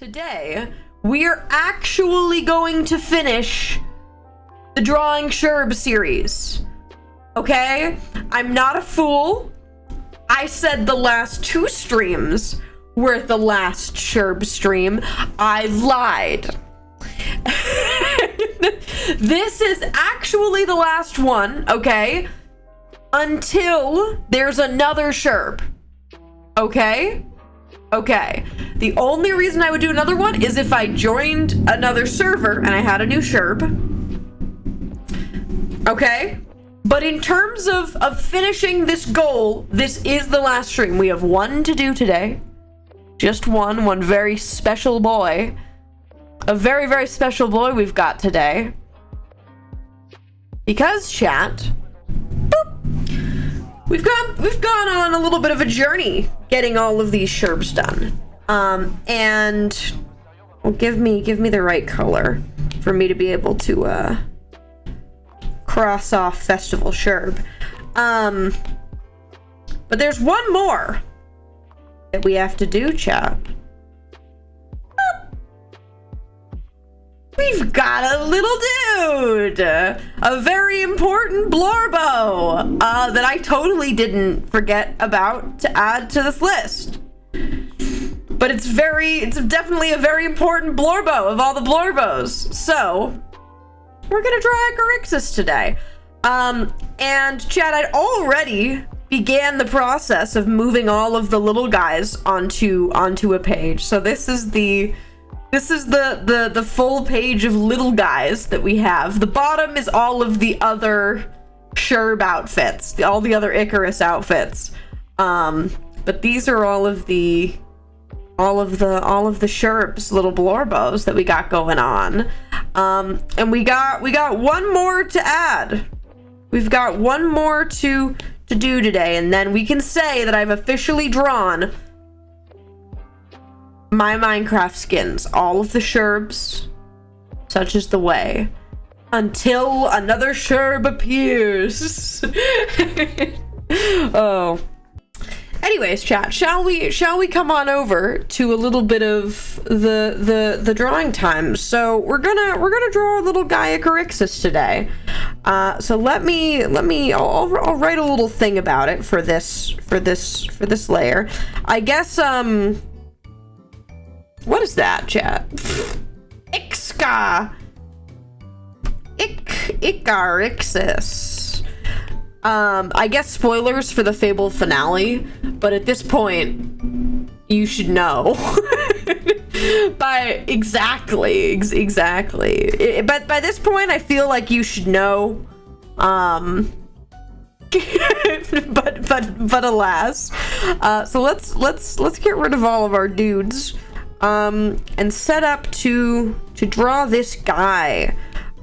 Today, we are actually going to finish the Drawing Sherb series. Okay? I'm not a fool. I said the last 2 streams were the last Sherb stream. I lied. This is actually the last one, okay? Until there's another Sherb. Okay? Okay. The only reason I would do another one is if I joined another server and I had a new Sherb. Okay? But in terms of finishing this goal, this is the last stream. We have one to do today. Just one very special boy. A very, very special boy we've got today. Because, chat, boop, we've gone on a little bit of a journey getting all of these Sherbs done. And well, give me the right color for me to be able to cross off Festival Sherb. But there's one more that we have to do, chat. We've got a little dude, a very important Blorbo, that I totally didn't forget about to add to this list. But it's definitely a very important Blorbo of all the Blorbos. So, we're gonna draw Icarixis today. And Chad, I'd already began the process of moving all of the little guys onto a page. So this is the full page of little guys that we have. The bottom is all of the other Sherb outfits, all the other Icarus outfits. But these are all of the Sherbs, little Blorbos that we got going on. And we got one more to add. We've got one more to do today, and then we can say that I've officially drawn my Minecraft skins, all of the Sherbs, such is the way, until another Sherb appears. Oh. Anyways, chat, shall we come on over to a little bit of the drawing time? So we're gonna draw a little guy Icarixis today. So I'll write a little thing about it for this layer. I guess what is that, chat? Icarixis. I guess spoilers for the Fable finale, but at this point, you should know. Exactly. But by this point, I feel like you should know. But alas. So let's get rid of all of our dudes. And set up to draw this guy.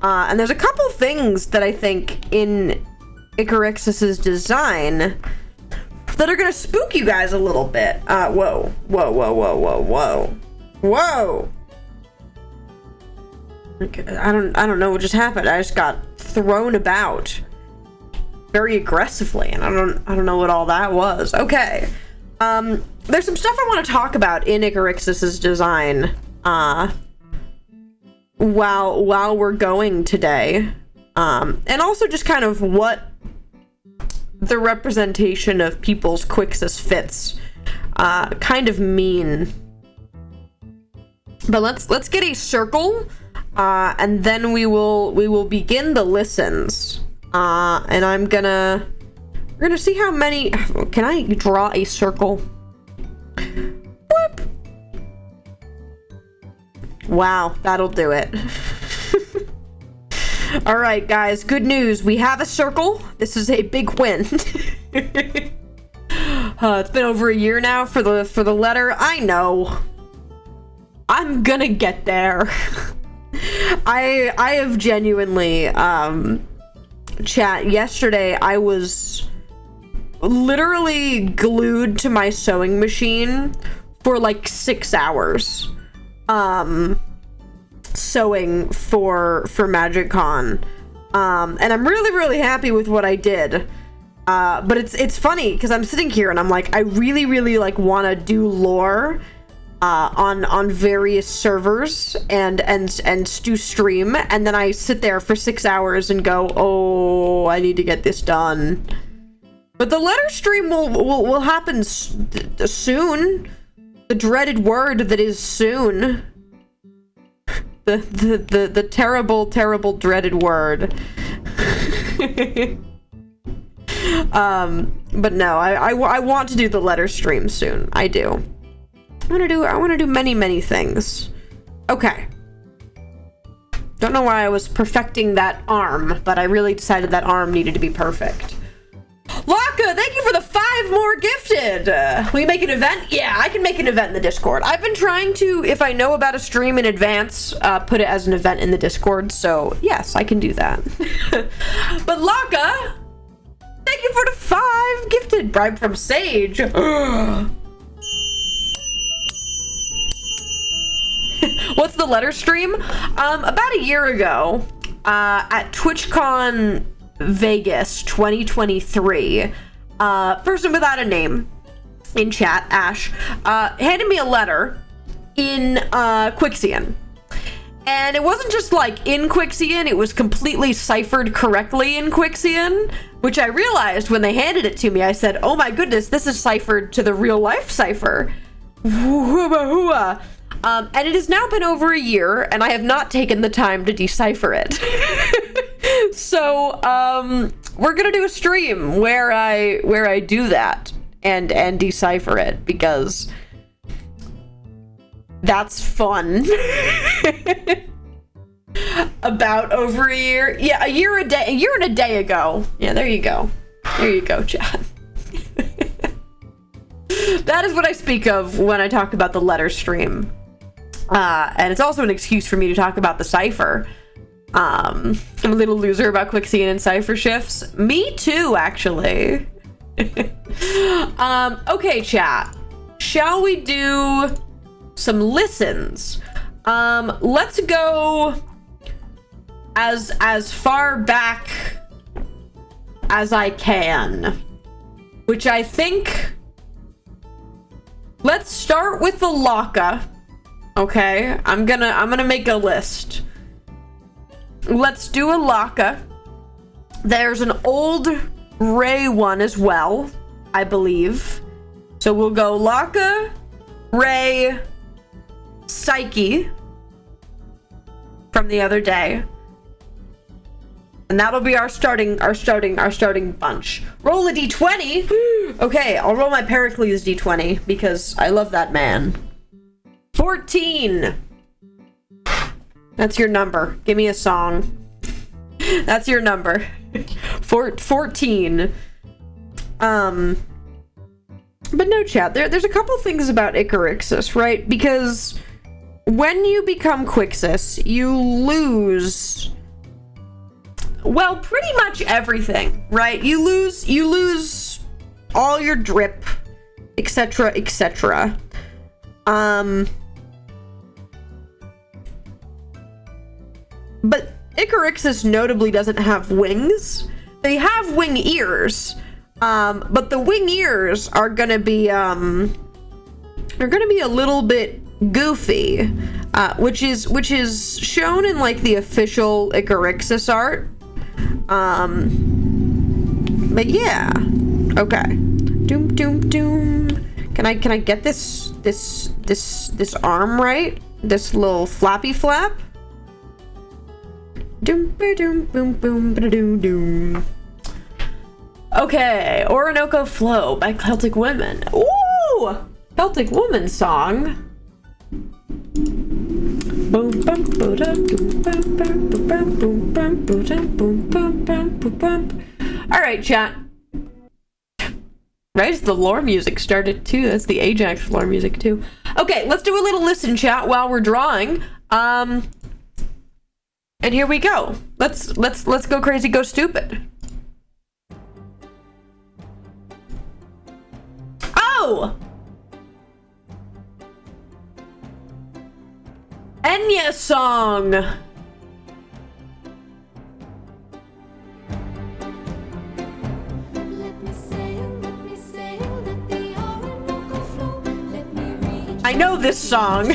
And there's a couple things that I think in Icarixis's design that are gonna spook you guys a little bit. Whoa. Okay, I don't know what just happened. I just got thrown about very aggressively, and I don't know what all that was. Okay. There's some stuff I want to talk about in Icarixis's design while we're going today. And also just kind of what the representation of people's Quixis fits kind of mean. But let's get a circle, and then we will begin the listens. And we're gonna see how many. Can I draw a circle? Whoop. Wow, that'll do it. All right, guys, good news. We have a circle. This is a big win. It's been over a year now for the letter. I know. I'm gonna get there. I have genuinely chat. Yesterday, I was literally glued to my sewing machine for like 6 hours. Sewing for MagicCon, and I'm really happy with what I did, but it's funny because I'm sitting here and I'm like, I really like want to do lore on various servers and do stream, and then I sit there for 6 hours and go, oh, I need to get this done. But the letter stream will happen soon. The dreaded word that is soon. The terrible, terrible dreaded word. But no, I want to do the letter stream soon. I do. I want to do many things. Okay. Don't know why I was perfecting that arm, but I really decided that arm needed to be perfect. Laka, thank you for the 5 more gifted. Will you make an event? Yeah, I can make an event in the Discord. I've been trying to, if I know about a stream in advance, put it as an event in the Discord. So yes, I can do that. But Laka, thank you for the 5 gifted. Bribe from Sage. What's the letter stream? About a year ago, at TwitchCon Vegas 2023, person without a name in chat, Ash, handed me a letter in Quixian. And it wasn't just like in Quixian, it was completely ciphered correctly in Quixian, which I realized when they handed it to me. I said, oh my goodness, this is ciphered to the real life cipher. And it has now been over a year, and I have not taken the time to decipher it. So, we're gonna do a stream where I do that and decipher it, because that's fun. About over a year. Yeah, a year and a day ago. Yeah, there you go. There you go, chat. That is what I speak of when I talk about the letter stream. And it's also an excuse for me to talk about the cipher. I'm a little loser about Quixian and cipher shifts. Me too, actually. Okay, chat. Shall we do some listens? Let's go as far back as I can, which I think, let's start with the Laka. Okay, I'm gonna make a list. Let's do a Laka. There's an old Ray one as well, I believe. So we'll go Laka, Ray, Psyche from the other day. And that'll be our starting bunch. Roll a d20. Okay, I'll roll my Pericles d20 because I love that man. 14. That's your number. Give me a song. That's your number. 14. But no, chat. There's a couple things about Icarixis, right? Because when you become Quixis, you lose, well, pretty much everything, right? You lose all your drip, etc., etc. But Icarixis notably doesn't have wings. They have wing ears, but the wing ears are gonna be a little bit goofy, which is shown in like the official Icarixis art. But yeah, okay. Doom doom doom. Can I get this arm right? This little flappy flap. Doom doom boom boom doom doom. Okay, Orinoco Flow by Celtic Women. Ooh, Celtic Woman song. All right, chat. Right, the lore music started too. That's the Ajax lore music too. Okay, let's do a little listen, chat, while we're drawing. And here we go. Let's go crazy, go stupid. Oh! Enya song. I know this song.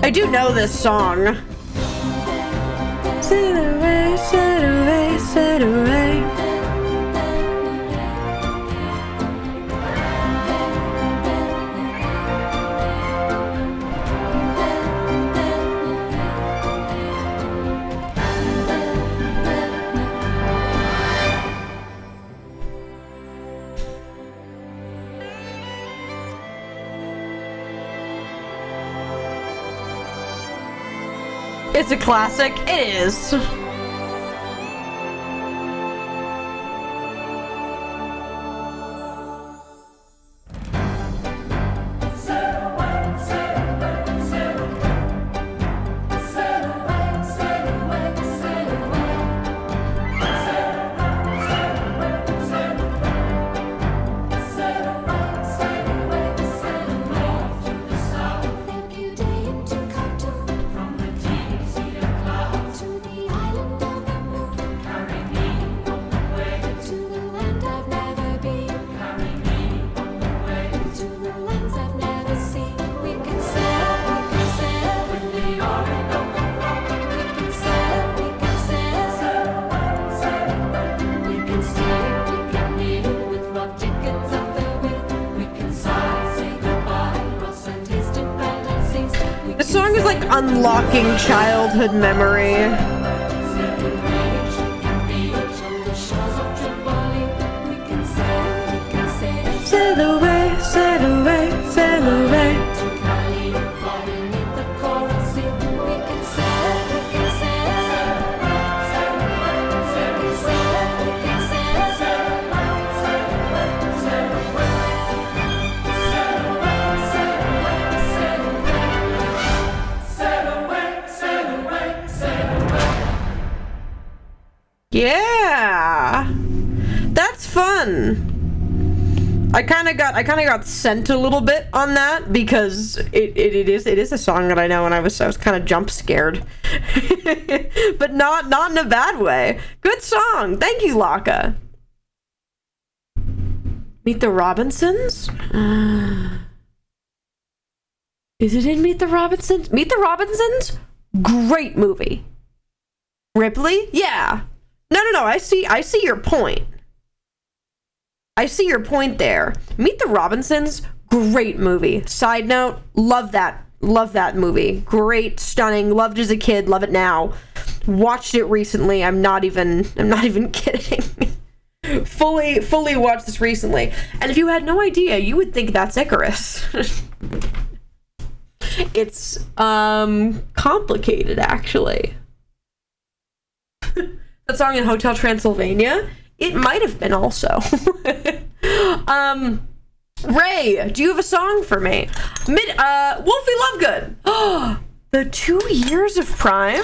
I do know this song. Sit away, sit away, sit away. It's a classic. It is. Unlocking childhood memory. Sail away, sail away, sail away. Yeah, that's fun. I kind of got sent a little bit on that because it is a song that I know, and I was kind of jump scared, but not in a bad way. Good song, thank you, Laka. Meet the Robinsons. Is it in Meet the Robinsons? Meet the Robinsons, great movie. Ripley, yeah. No, I see your point. I see your point there. Meet the Robinsons, great movie. Side note, love that movie. Great, stunning, loved as a kid, love it now. Watched it recently. I'm not even kidding. fully watched this recently. And if you had no idea, you would think that's Icarus. It's complicated, actually. That song in Hotel Transylvania, it might have been also. Ray, do you have a song for me? Wolfie Lovegood. The 2 years of Prime?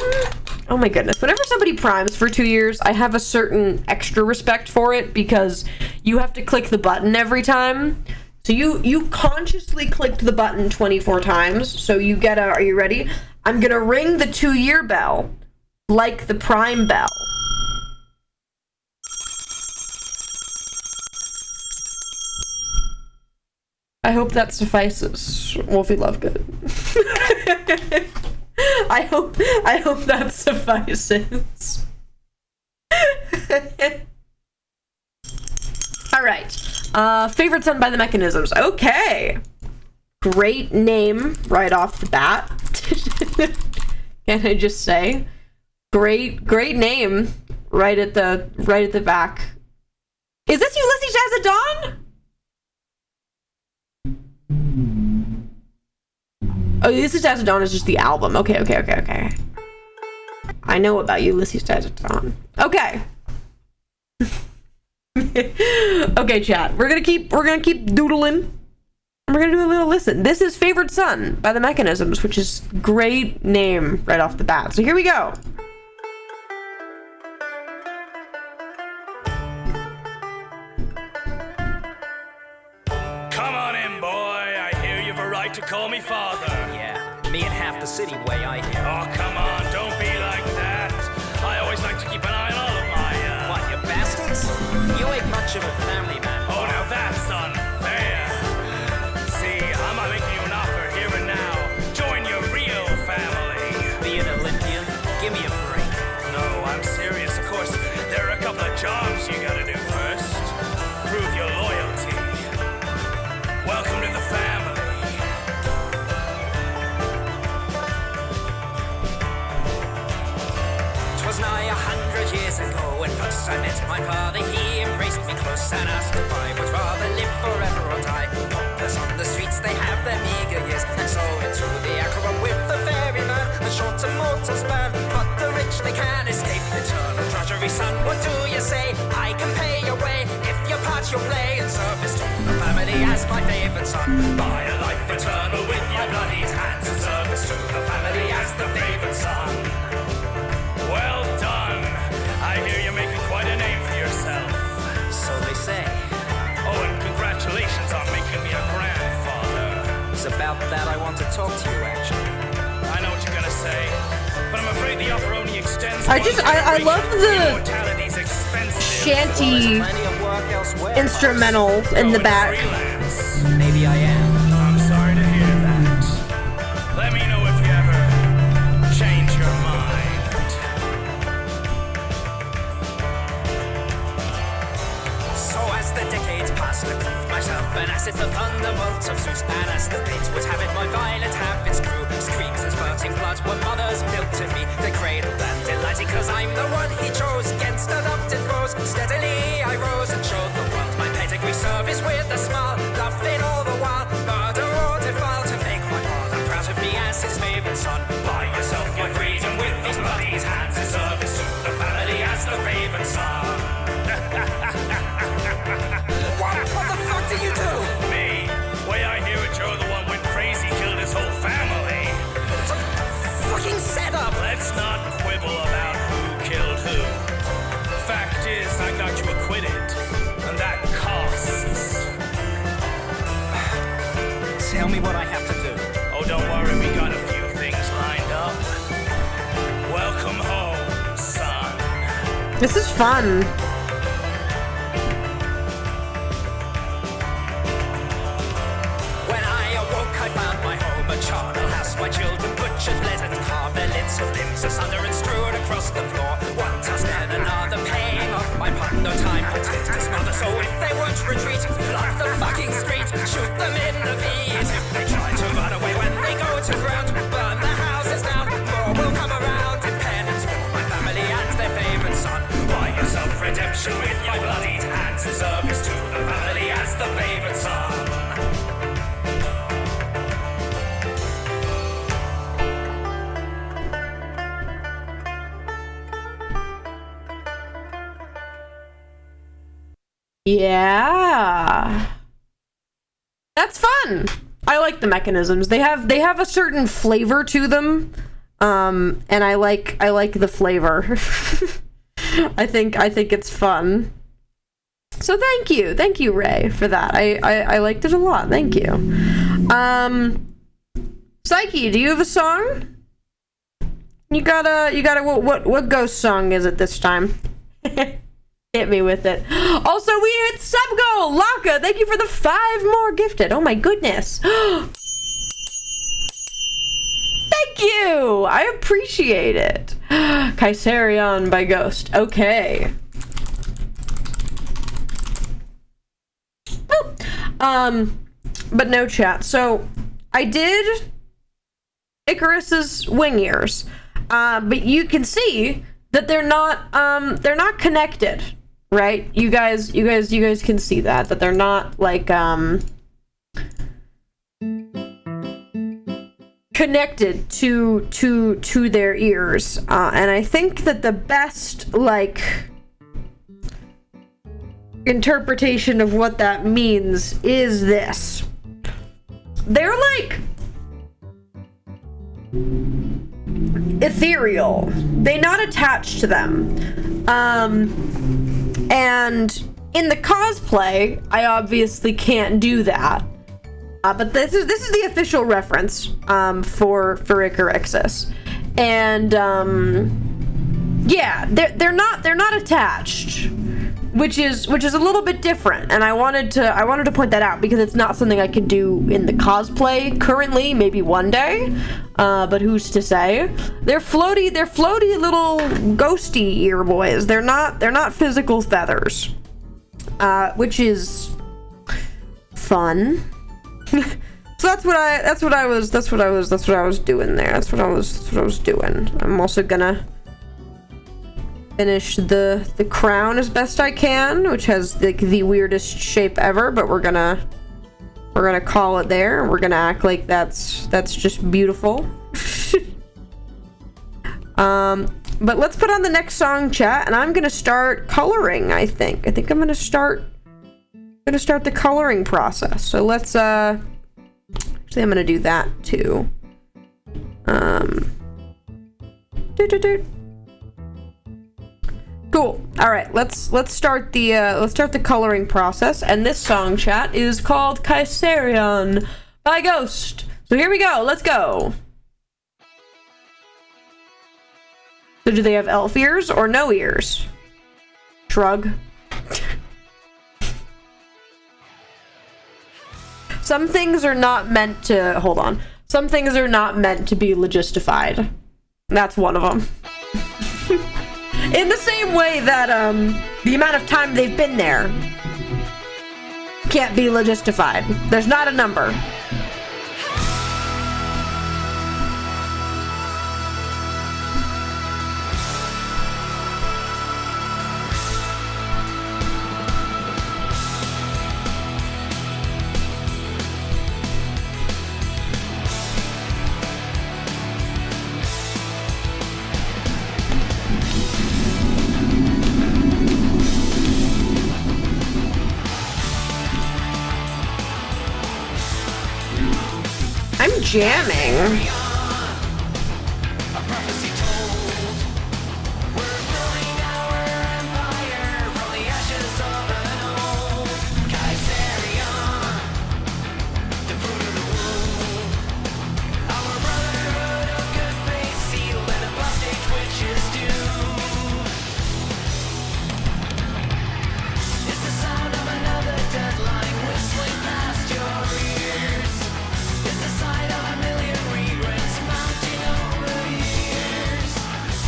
Oh my goodness. Whenever somebody primes for 2 years, I have a certain extra respect for it because you have to click the button every time. So you consciously clicked the button 24 times. So you get are you ready? I'm gonna ring the 2-year bell like the Prime bell. I hope that suffices, Wolfie Lovegood. I hope that suffices. All right. Favorite Son by the Mechanisms. Okay. Great name right off the bat. Can I just say? Great name right at the back. Is this Ulysses Jazz at Dawn? Oh, Ulysses Jazz at Dawn is just the album. Okay. I know about Ulysses Jazz at Dawn. Okay. Okay, chat. We're gonna keep doodling. We're gonna do a little listen. This is Favorite Son by the Mechanisms, which is great name right off the bat. So here we go. Come on in, boy. I hear you've a right to call me father. Yeah, me and half the city way, I hear. Oh, come on. Don't be like that. I always like to keep an eye on all of my, What, you bastards? You ain't much of a family man. Oh, now that's unfair. See, I'm not making you an offer here and now. Join your real family. Be an Olympian? Give me a break. No, I'm serious. Of course, there are a couple of jobs you gotta do first. Prove your loyalty. Welcome to the family. 'Twas nigh 100 years ago when first I met my father. He embraced me close and asked if I would rather live forever or die. Paupers on the streets, they have their meager years, and so into the aqua with the ferryman, the short and mortal span. But the rich, they can't escape eternal drudgery. Son, what do you say? I can pay your way if you part your play in service to the family as my favorite son. Buy a life eternal with your bloody hands in service to the family as the favorite son. Well done. I hear you're making quite a name for yourself. So they say. Oh, and congratulations on making me a grandfather. It's about that I want to talk to you, actually. I know what you're gonna say, but I'm afraid the offer only extends. I love the Mortality's expensive. shanty Plenty of work elsewhere. instrumental in the Going back. freelance. Maybe I am. I'm sorry to hear that. Let me know if you ever change your mind. So as the decades passed, I proved myself an asset, the thunderbolt of Zeus. And as the fates would have it, my violent habits grew. Screams and spurting blood were mother's milk to me. They cradled and delighted, 'cause I'm the one he chose. Against adopted foes, steadily I rose and showed the world my pedigree. Service with a smile, laughing all the while. Murder or defile to make my father proud of me as his favorite son. Buy yourself your freedom with these bloody hands in service to the family as the favorite son. What the fuck do you do? Me? Way I hear it, you're the one went crazy, killed his whole family. It's a fucking setup. Let's not quibble about who killed who. Fact is, I got you acquitted, and that costs. Tell me what I have to do. Oh, don't worry, we got a few things lined up. Welcome home, son. This is fun. When I awoke, I found my home a charnel house. My children butchered, bled, and carved their lids and limbs asunder and strewed across the floor. One task and another, paying off my part. No time for tears to smother. So if they won't retreat, flood the fucking street, shoot them in the feet. If they try to run away when they go to ground, burn the houses down. More will come around in penance for my family and their favorite son. Buy yourself redemption with your bloodied hands in service to the family as the favorite son. Yeah. That's fun. I like the Mechanisms. They have a certain flavor to them. And I like the flavor. I think it's fun. So thank you, Ray, for that. I liked it a lot. Thank you. Psyche, do you have a song? You gotta what ghost song is it this time? Hit me with it. Also, we hit sub goal. Laka, thank you for the 5 more gifted. Oh my goodness. Thank you. I appreciate it. Kaiserion by Ghost. Okay. Oh. But no chat. So I did Icarus's wing ears, but you can see that they're not connected, right? You guys can see that they're not like connected to their ears, and I think that the best like interpretation of what that means is this: they're like ethereal. They're not attached to them. And in the cosplay, I obviously can't do that. But this is the official reference for Icarixis. And yeah, they're not attached. Which is a little bit different, and I wanted to point that out because it's not something I can do in the cosplay currently. Maybe one day, but who's to say? They're floaty little ghosty ear boys. They're not physical feathers, which is fun. So that's what I was doing there. That's what I was doing. I'm also gonna finish the crown as best I can, which has like the weirdest shape ever, but we're gonna call it there. We're gonna act like that's just beautiful. But let's put on the next song, chat, and I'm gonna start coloring. I think I'm gonna start the coloring process. So let's actually I'm gonna do that too. Cool. All right, let's start the coloring process, and this song, chat, is called Kaiserion by Ghost. So here we go. Let's go. So do they have elf ears or no ears? Shrug. Some things are not meant to hold on. Some things are not meant to be logistified. That's one of them. In the same way that the amount of time they've been there can't be logistified. There's not a number. I'm jamming.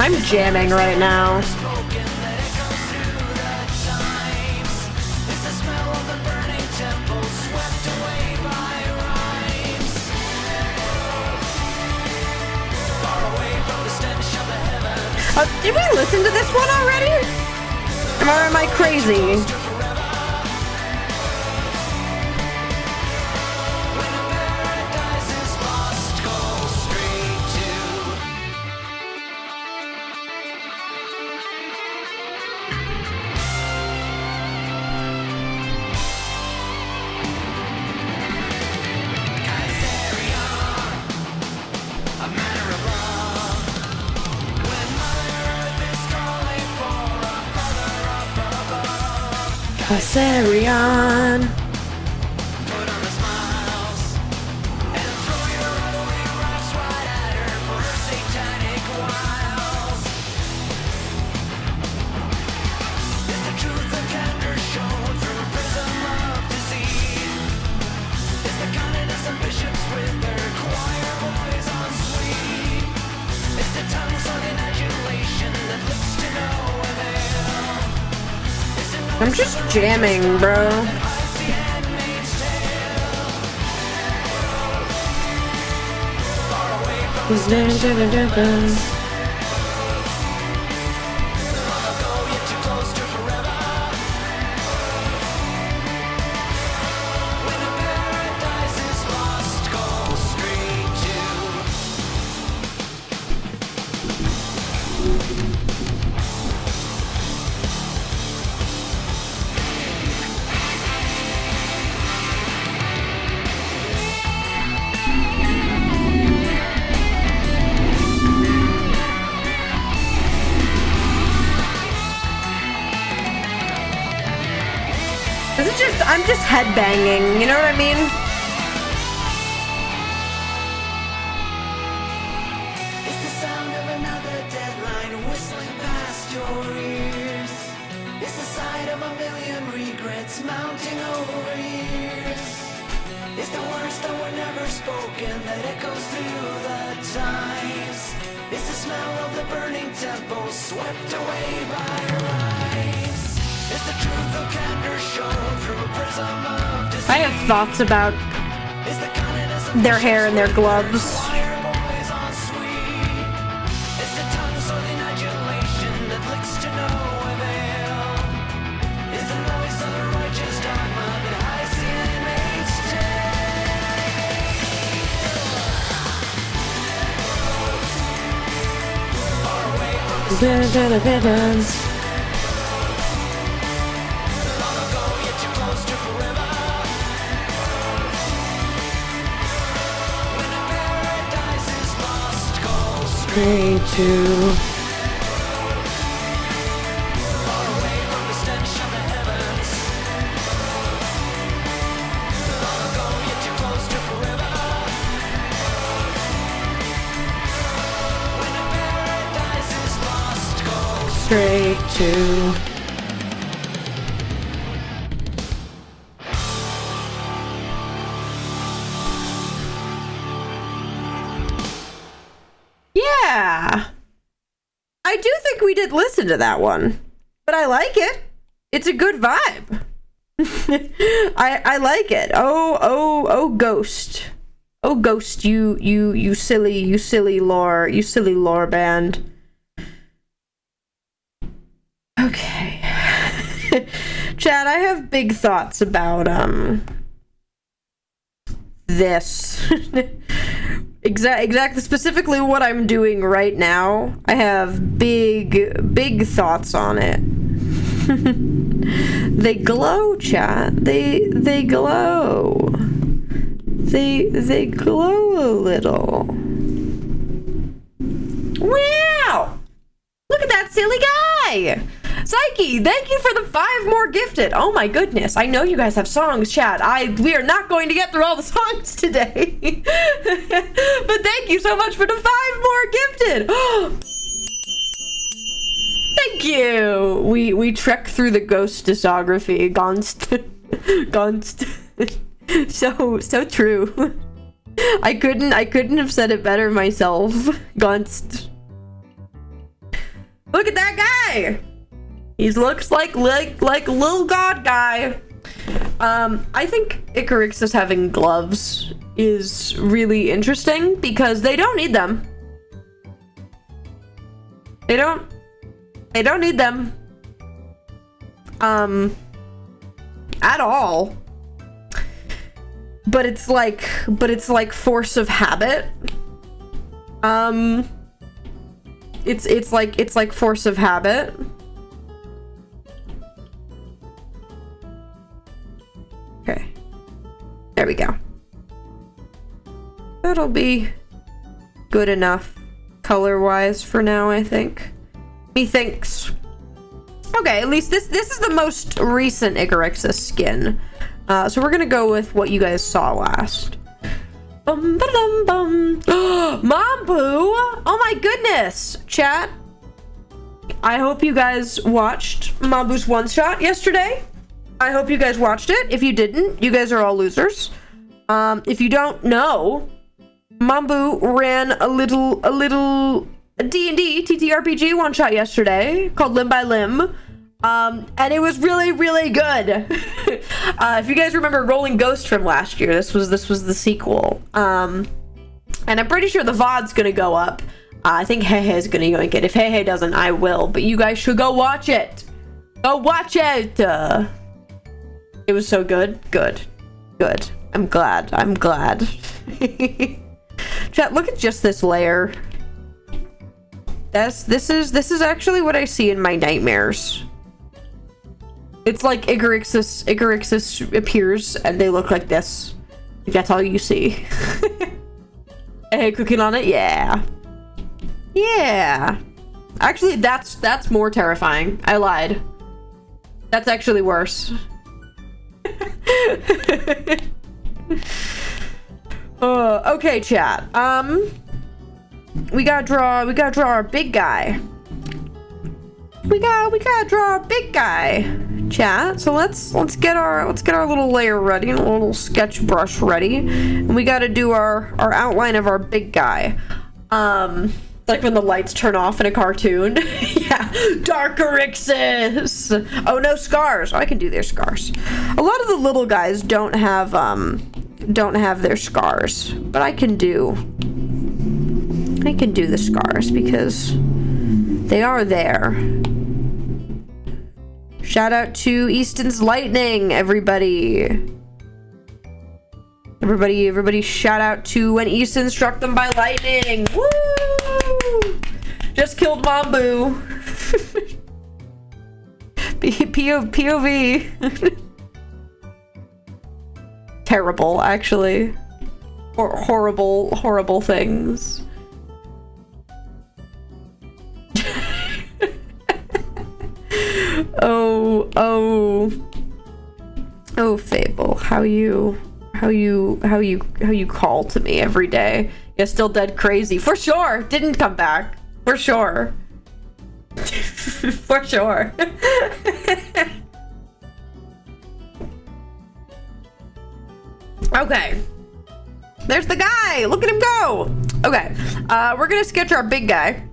I'm jamming right now. Did we listen to this one already? Or am I crazy? Kaiserion. I'm just jamming, bro. I'm just headbanging, you know what I mean? It's the sound of another deadline whistling past your ears. It's the sight of a million regrets mounting over years. It's the words that were never spoken that echoes through the times. It's the smell of the burning temple swept away by rise. It's the truth of candor shown through a prism of deceit. I have thoughts about It's the kindness of their hair and their gloves. choir boys on sweet. It's the tongue soiling adulation that licks to no avail. It's the noise of the righteous dogma that hides the inmate's tale. Far away from the long ago, yet you're close to forever. When a paradise is lost, go straight to far away from the stench of the heavens. Long ago, yet you're close to forever. When a paradise is lost, go Straight to. Yeah. I do think we did listen to that one. But I like it. It's a good vibe. I like it. Oh Ghost. Oh Ghost, you silly lore band. Okay. Chad, I have big thoughts about this. Exactly, specifically what I'm doing right now. I have big thoughts on it. They glow, chat. They glow. They glow a little. Wow! Look at that silly guy! Psyche, thank you for the 5 more gifted. Oh my goodness, I know you guys have songs, chat. We are not going to get through all the songs today. But thank you so much for the 5 more gifted. Thank you. We trek through the Ghost discography. Gonst. So true. I couldn't have said it better myself. Gonst. Look at that guy. He looks like little god guy. I think Icarixis having gloves is really interesting because they don't need them. They don't need them. At all. But it's like force of habit. It's like force of habit. Okay. There we go. That'll be good enough color-wise for now, I think. Methinks. Okay, at least this is the most recent Icarixis skin. So we're gonna go with what you guys saw last. Mambu! Oh my goodness! Chat, I hope you guys watched Mambu's one-shot yesterday. I hope you guys watched it. If you didn't, you guys are all losers. If you don't know, Mambu ran a little D&D TTRPG one-shot yesterday called Limb by Limb. And it was really, really good. If you guys remember Rolling Ghost from last year, this was the sequel. And I'm pretty sure the VOD's gonna go up. I think Hey is gonna yoink it. If Hey doesn't, I will. But you guys should go watch it. Go watch it. It was so good. Good. I'm glad. Chat, look at just this layer. This is actually what I see in my nightmares. It's like Icarixis appears and they look like this. That's all you see. Hey, cooking on it? Yeah. Actually, that's more terrifying. I lied. That's actually worse. Okay, chat. We gotta draw our big guy. We gotta draw our big guy, chat. So let's get our little layer ready and a little sketch brush ready, and we gotta do our outline of our big guy. Like when the lights turn off in a cartoon. Yeah, Icarixis. Oh, no scars. Oh, I can do their scars. A lot of the little guys don't have their scars, but I can do the scars because they are there. Shout out to Easton's Lightning, everybody. Everybody shout out to when Easton struck them by lightning. Woo! Just killed Mambu. POV. Terrible, actually. Horrible things. Oh, Fable, how you call to me every day. You're still dead crazy. For sure. Didn't come back. For sure. For sure. Okay. There's the guy. Look at him go. Okay. We're gonna sketch our big guy.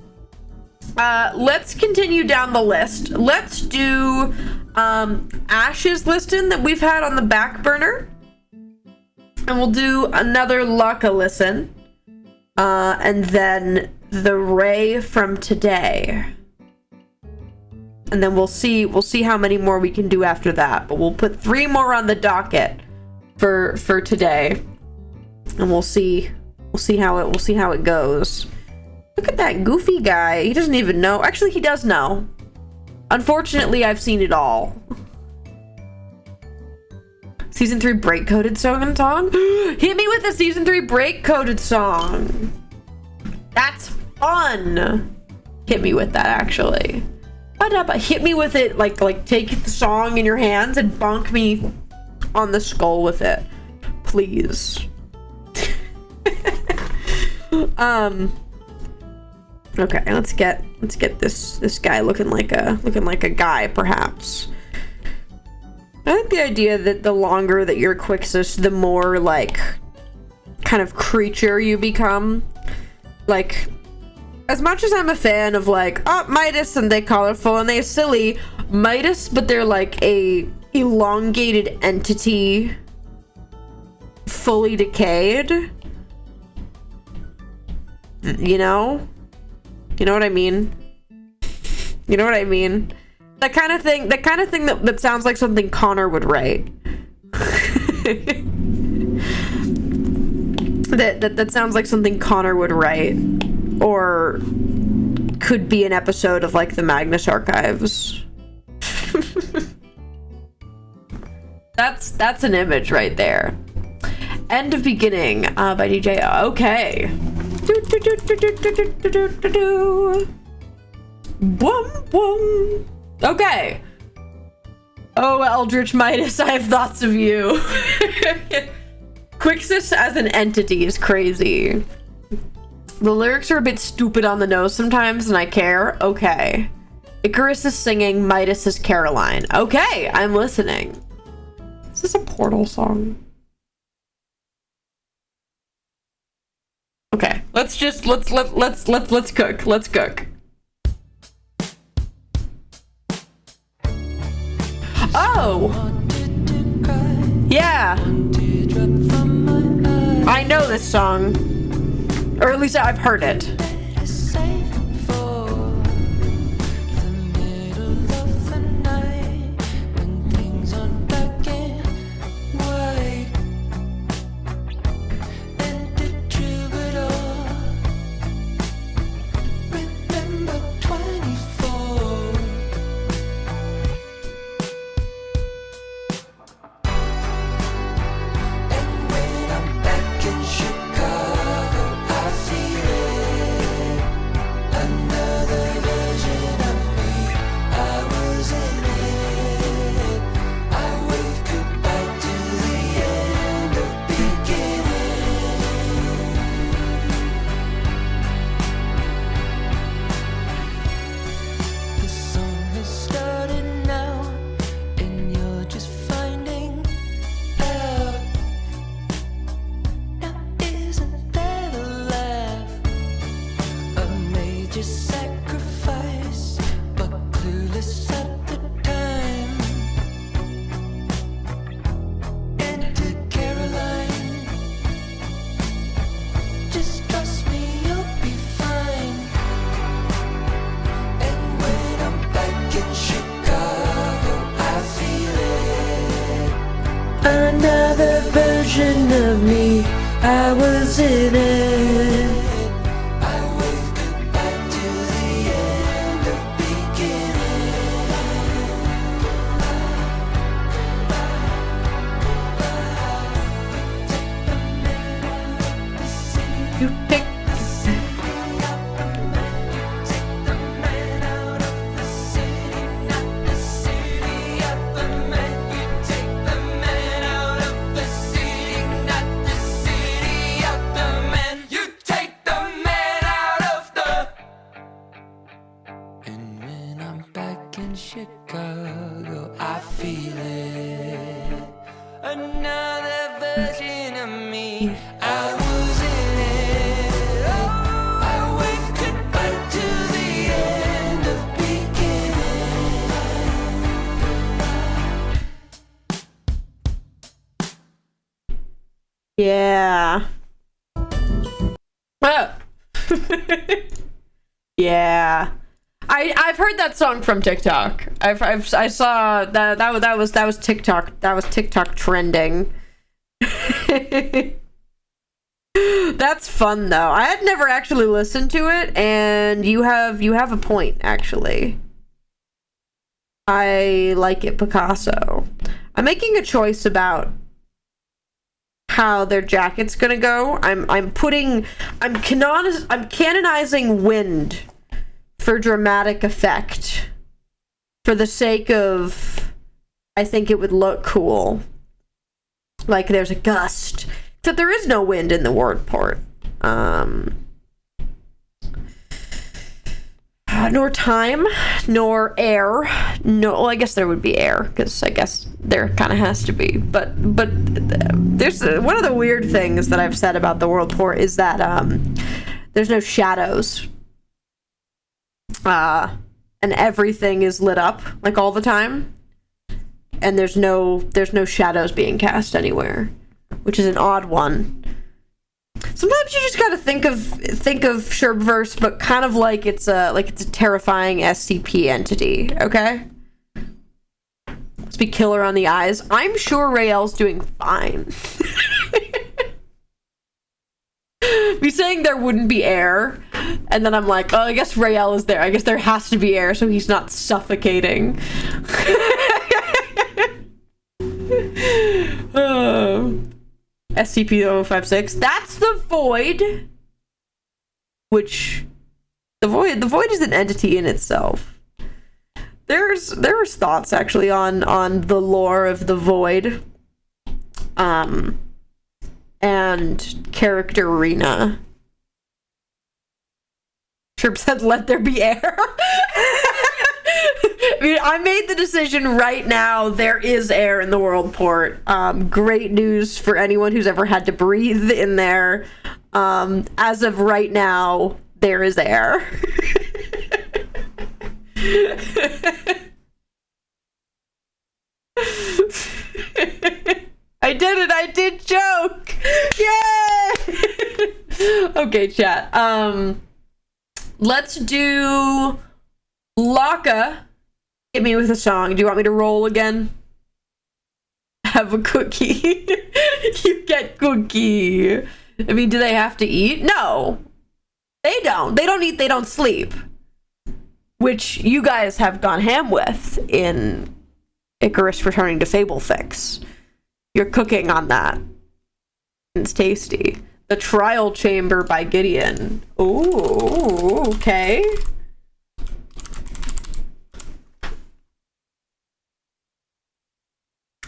Let's continue down the list. Let's do Ash's listing that we've had on the back burner. And we'll do another Lucca listen. And then the Ray from today. And then we'll see how many more we can do after that. But we'll put 3 more on the docket for today. And we'll see how it goes. Look at that goofy guy. He doesn't even know. Actually, he does know. Unfortunately, I've seen it all. Season 3 break coded song. Hit me with a season 3 break coded song. That's fun. Hit me with that, actually. Hit me with it, like take the song in your hands and bonk me on the skull with it, please. Okay, let's get this guy looking like a guy, perhaps. I think the idea that the longer that you're Quixus, the more like kind of creature you become. Like, as much as I'm a fan of like, oh, Midas and they colorful and they silly Midas, but they're like a elongated entity, fully decayed. You know what I mean? You know what I mean? That kind of thing that sounds like something Connor would write. that sounds like something Connor would write, or could be an episode of like the Magnus Archives. That's an image right there. End of Beginning by DJ. Okay. Boom boom. Okay. Oh, Eldritch Midas, I have thoughts of you. Quixus as an entity is crazy. The lyrics are a bit stupid on the nose sometimes, and I care. Okay. Icarus is singing, Midas is Caroline. Okay, I'm listening. Is this a Portal song? Okay, let's cook. Let's cook. Oh! Yeah! I know this song. Or at least I've heard it. Another version of me, I was in it. I waved goodbye to the end of beginning. You pick. Chicago, I feel it. Another version of me, I was in it. Oh, I waved goodbye to the end of beginning. Yeah. Yeah. I've heard that song from TikTok. I saw that was TikTok. That was TikTok trending. That's fun though. I had never actually listened to it, and you have a point actually. I like it, Picasso. I'm making a choice about how their jacket's gonna go. I'm canonizing wind for dramatic effect, for the sake of, I think it would look cool, like there's a gust, except there is no wind in the Worldport, nor time, nor air. No, well, I guess there would be air, because I guess there kind of has to be, but there's one of the weird things that I've said about the Worldport is that there's no shadows. And everything is lit up like all the time, and there's no shadows being cast anywhere, which is an odd one. Sometimes you just gotta think of Sherbverse, but kind of like it's a terrifying SCP entity. Okay, let's be killer on the eyes. I'm sure Rael's doing fine. Me saying there wouldn't be air, and then I'm like, oh, I guess Rael is there. I guess there has to be air, so he's not suffocating. SCP-0056. That's the Void. Which the Void is an entity in itself. There's thoughts actually on the lore of the Void. And character arena. Sherb said, let there be air. I mean, I made the decision right now. There is air in the Worldport. Great news for anyone who's ever had to breathe in there. As of right now, there is air. I did it! I did joke! Yay! Okay, chat. Let's do Laka. Hit me with a song. Do you want me to roll again? Have a cookie. You get cookie. I mean, do they have to eat? No. They don't. They don't eat, they don't sleep. Which you guys have gone ham with in Icarus Returning to Fable Fix. You're cooking on that. It's tasty. The Trial Chamber by Gideon. Ooh, okay.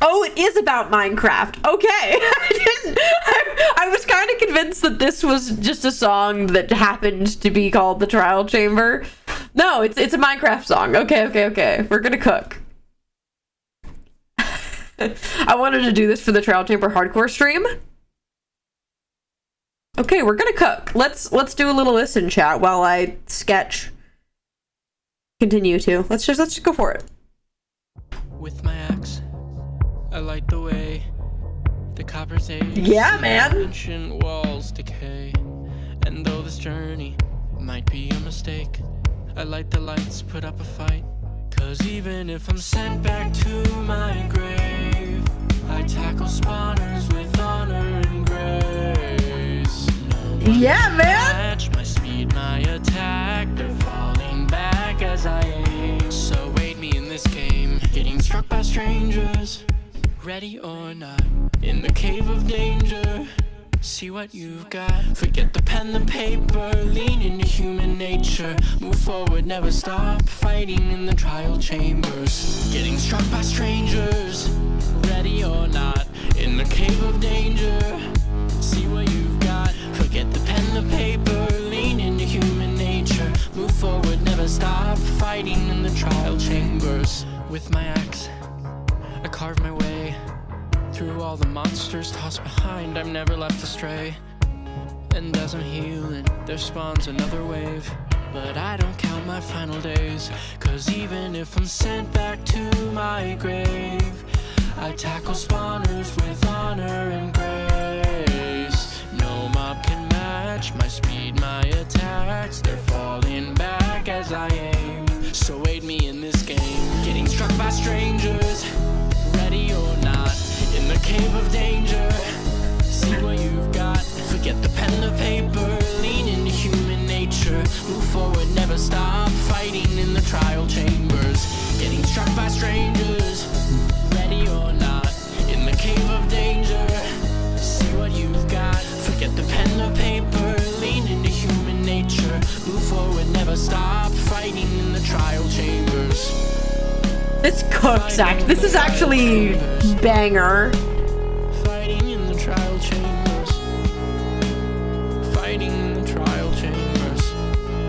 Oh, it is about Minecraft. Okay. I was kind of convinced that this was just a song that happened to be called The Trial Chamber. No, it's a Minecraft song. Okay. We're gonna cook. I wanted to do this for the Trial Chamber hardcore stream. Okay, we're gonna cook. Let's do a little listen chat while I sketch. Continue to. Let's just go for it. With my axe, I light the way. The copper's age. Yeah, man. Ancient walls decay. And though this journey might be a mistake, I light the lights, put up a fight. Cause even if I'm sent back to my grave, I tackle spawners with honor and grace. Yeah, man. Match my speed, my attack. They're falling back as I aim. So aid me in this game. Getting struck by strangers, ready or not, in the cave of danger. See what you've got. Forget the pen, the paper. Lean into human nature. Move forward, never stop. Fighting in the trial chambers. Getting struck by strangers, ready or not, in the cave of danger. See what you've got. Forget the pen, the paper. Lean into human nature. Move forward, never stop. Fighting in the trial chambers. With my axe, I carve my way through all the monsters tossed behind. I'm never left astray. And as I'm healing, there spawns another wave. But I don't count my final days. Cause even if I'm sent back to my grave, I tackle spawners with honor and grace. No mob can match my speed, my attacks. They're falling back as I aim. So aid me in this game. Getting struck by strangers, ready or not, in the cave of danger. See what you've got. Forget the pen, the paper. Lean into human nature. Move forward, never stop. Fighting in the trial chambers. Getting struck by strangers, ready or not, in the cave of danger. See what you've got. Forget the pen, the paper. Lean into human nature. Move forward, never stop. Fighting in the trial chambers. This cooks, this is actually banger. Fighting in the trial chambers. Fighting in the trial chambers.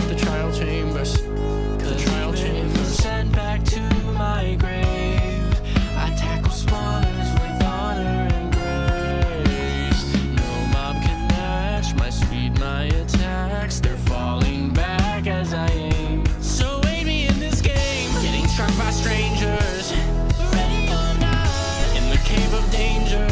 The trial chambers. The trial chambers. Sent back to my grave, I tackle spawners with honor and grace. No mob can match my speed, my attacks. They're falling back as I aim. So aid me in this game. Getting struck by strangers, ready or not, in the cave of danger.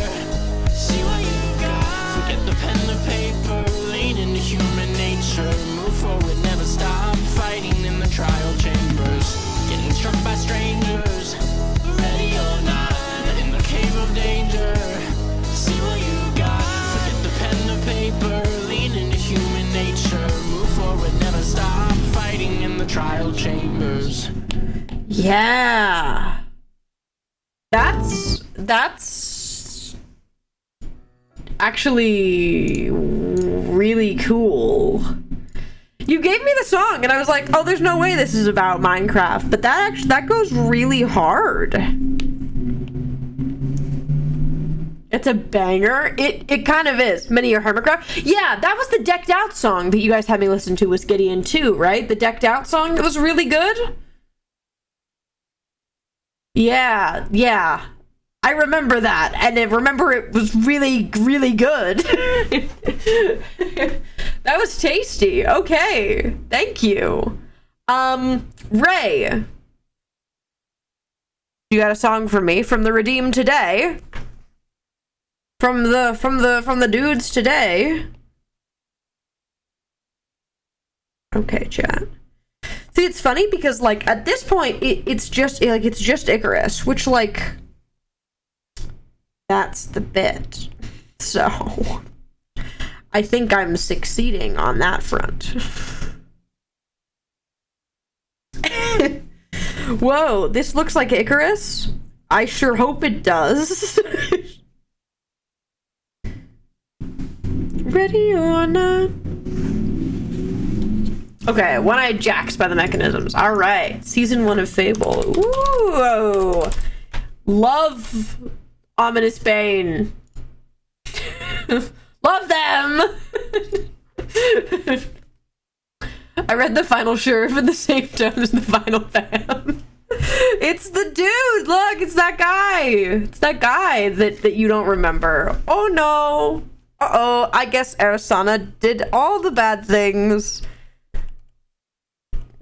See what you got. Forget the pen, the paper. Lean into human nature. Move forward, never stop. Fighting in the trial chambers. Getting struck by strangers, ready or not, in the cave of danger. See what you got. Forget the pen, the paper. Lean into human nature. Move forward, never stop. Fighting in the trial chambers. Yeah. That's actually really cool. You gave me the song and I was like, oh, there's no way this is about Minecraft, but that goes really hard. It's a banger. It kind of is. Many are Hermitcraft. Yeah, that was the Decked Out song that you guys had me listen to was Gideon 2, right? The Decked Out song that was really good. Yeah. I remember that, and I remember it was really, really good. That was tasty. Okay, thank you. Ray, you got a song for me from the Redeemed today? From the dudes today? Okay, chat. See, it's funny because, like, at this point, it's just Icarus, which, like, that's the bit. So, I think I'm succeeding on that front. Whoa, this looks like Icarus? I sure hope it does. Ready or not? Okay, One-Eyed Jacks by the Mechanisms. Alright, season 1 of Fable. Ooh! Love Ominous Bane. Love them! I read the final Sherb at the same time as the final fam. It's the dude! Look, it's that guy! It's that guy that you don't remember. Oh no! Uh-oh, I guess Arisana did all the bad things.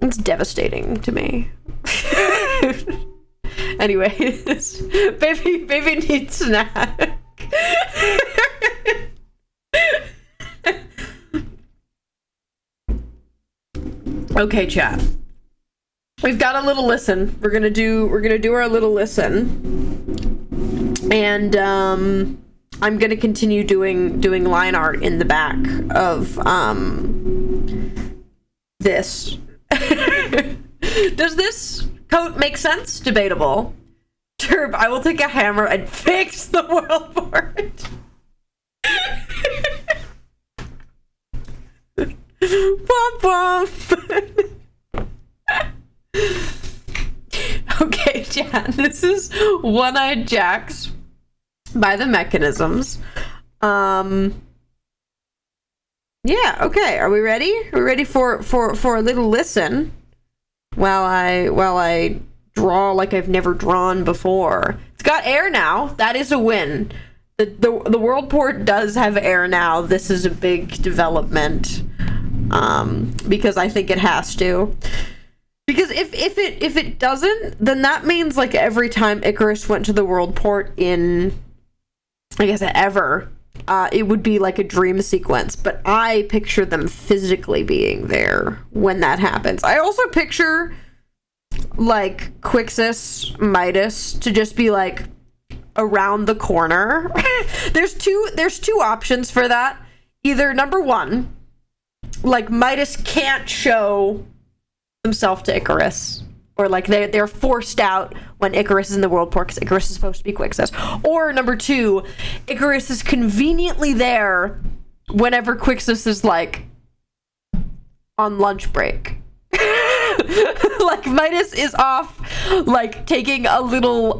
It's devastating to me. Anyways, baby needs snack. Okay, chat. We've got a little listen. We're gonna do our little listen, and I'm gonna continue doing line art in the back of this. Does this coat make sense? Debatable. Sherb, I will take a hammer and fix the Worldport. Womp womp. Okay, chat. This is One-Eyed Jacks by the Mechanisms. Yeah, okay. Are we ready? Are we ready for a little listen? While I draw like I've never drawn before. It's got air now. That is a win. The Worldport does have air now. This is a big development. Because I think it has to. Because if it doesn't, then that means like every time Icarus went to the Worldport in, I guess, ever, it would be like a dream sequence. But I picture them physically being there when that happens. I also picture like Quixis, Midas to just be like around the corner. There's two options for that. Either number one, like Midas can't show himself to Icarus, or like they're forced out when Icarus is in the Worldport because Icarus is supposed to be Quixis. Or number two, Icarus is conveniently there whenever Quixis is like on lunch break. Like Midas is off like taking a little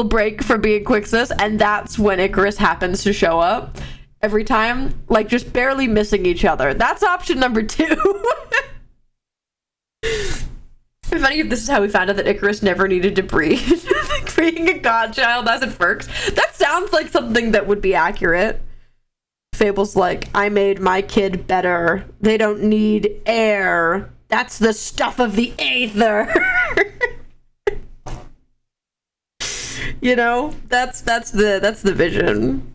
break from being Quixis, and that's when Icarus happens to show up every time, like just barely missing each other. That's option number two. It's funny if this is how we found out that Icarus never needed to breathe. Like being a godchild as it works. That sounds like something that would be accurate. Fable's like, I made my kid better. They don't need air. That's the stuff of the aether. You know, that's the vision.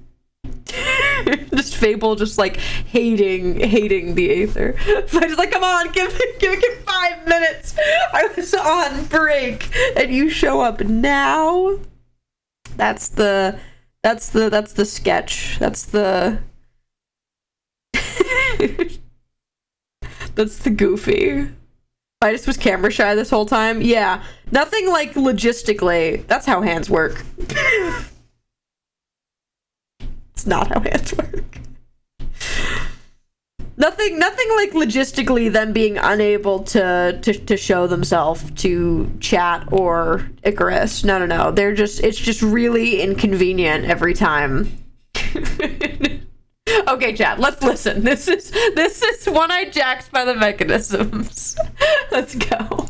Just Fable just like hating the aether. But just like, come on, give it 5 minutes. I was on break and you show up now. That's the sketch. That's the that's the goofy. I just was camera shy this whole time. Yeah, nothing like logistically. That's how hands work. It's not how hands work. Nothing like logistically them being unable to show themselves to chat or Icarus. No. It's just really inconvenient every time. Okay, chat, let's listen. This is One-Eyed Jacks by the Mechanisms. Let's go.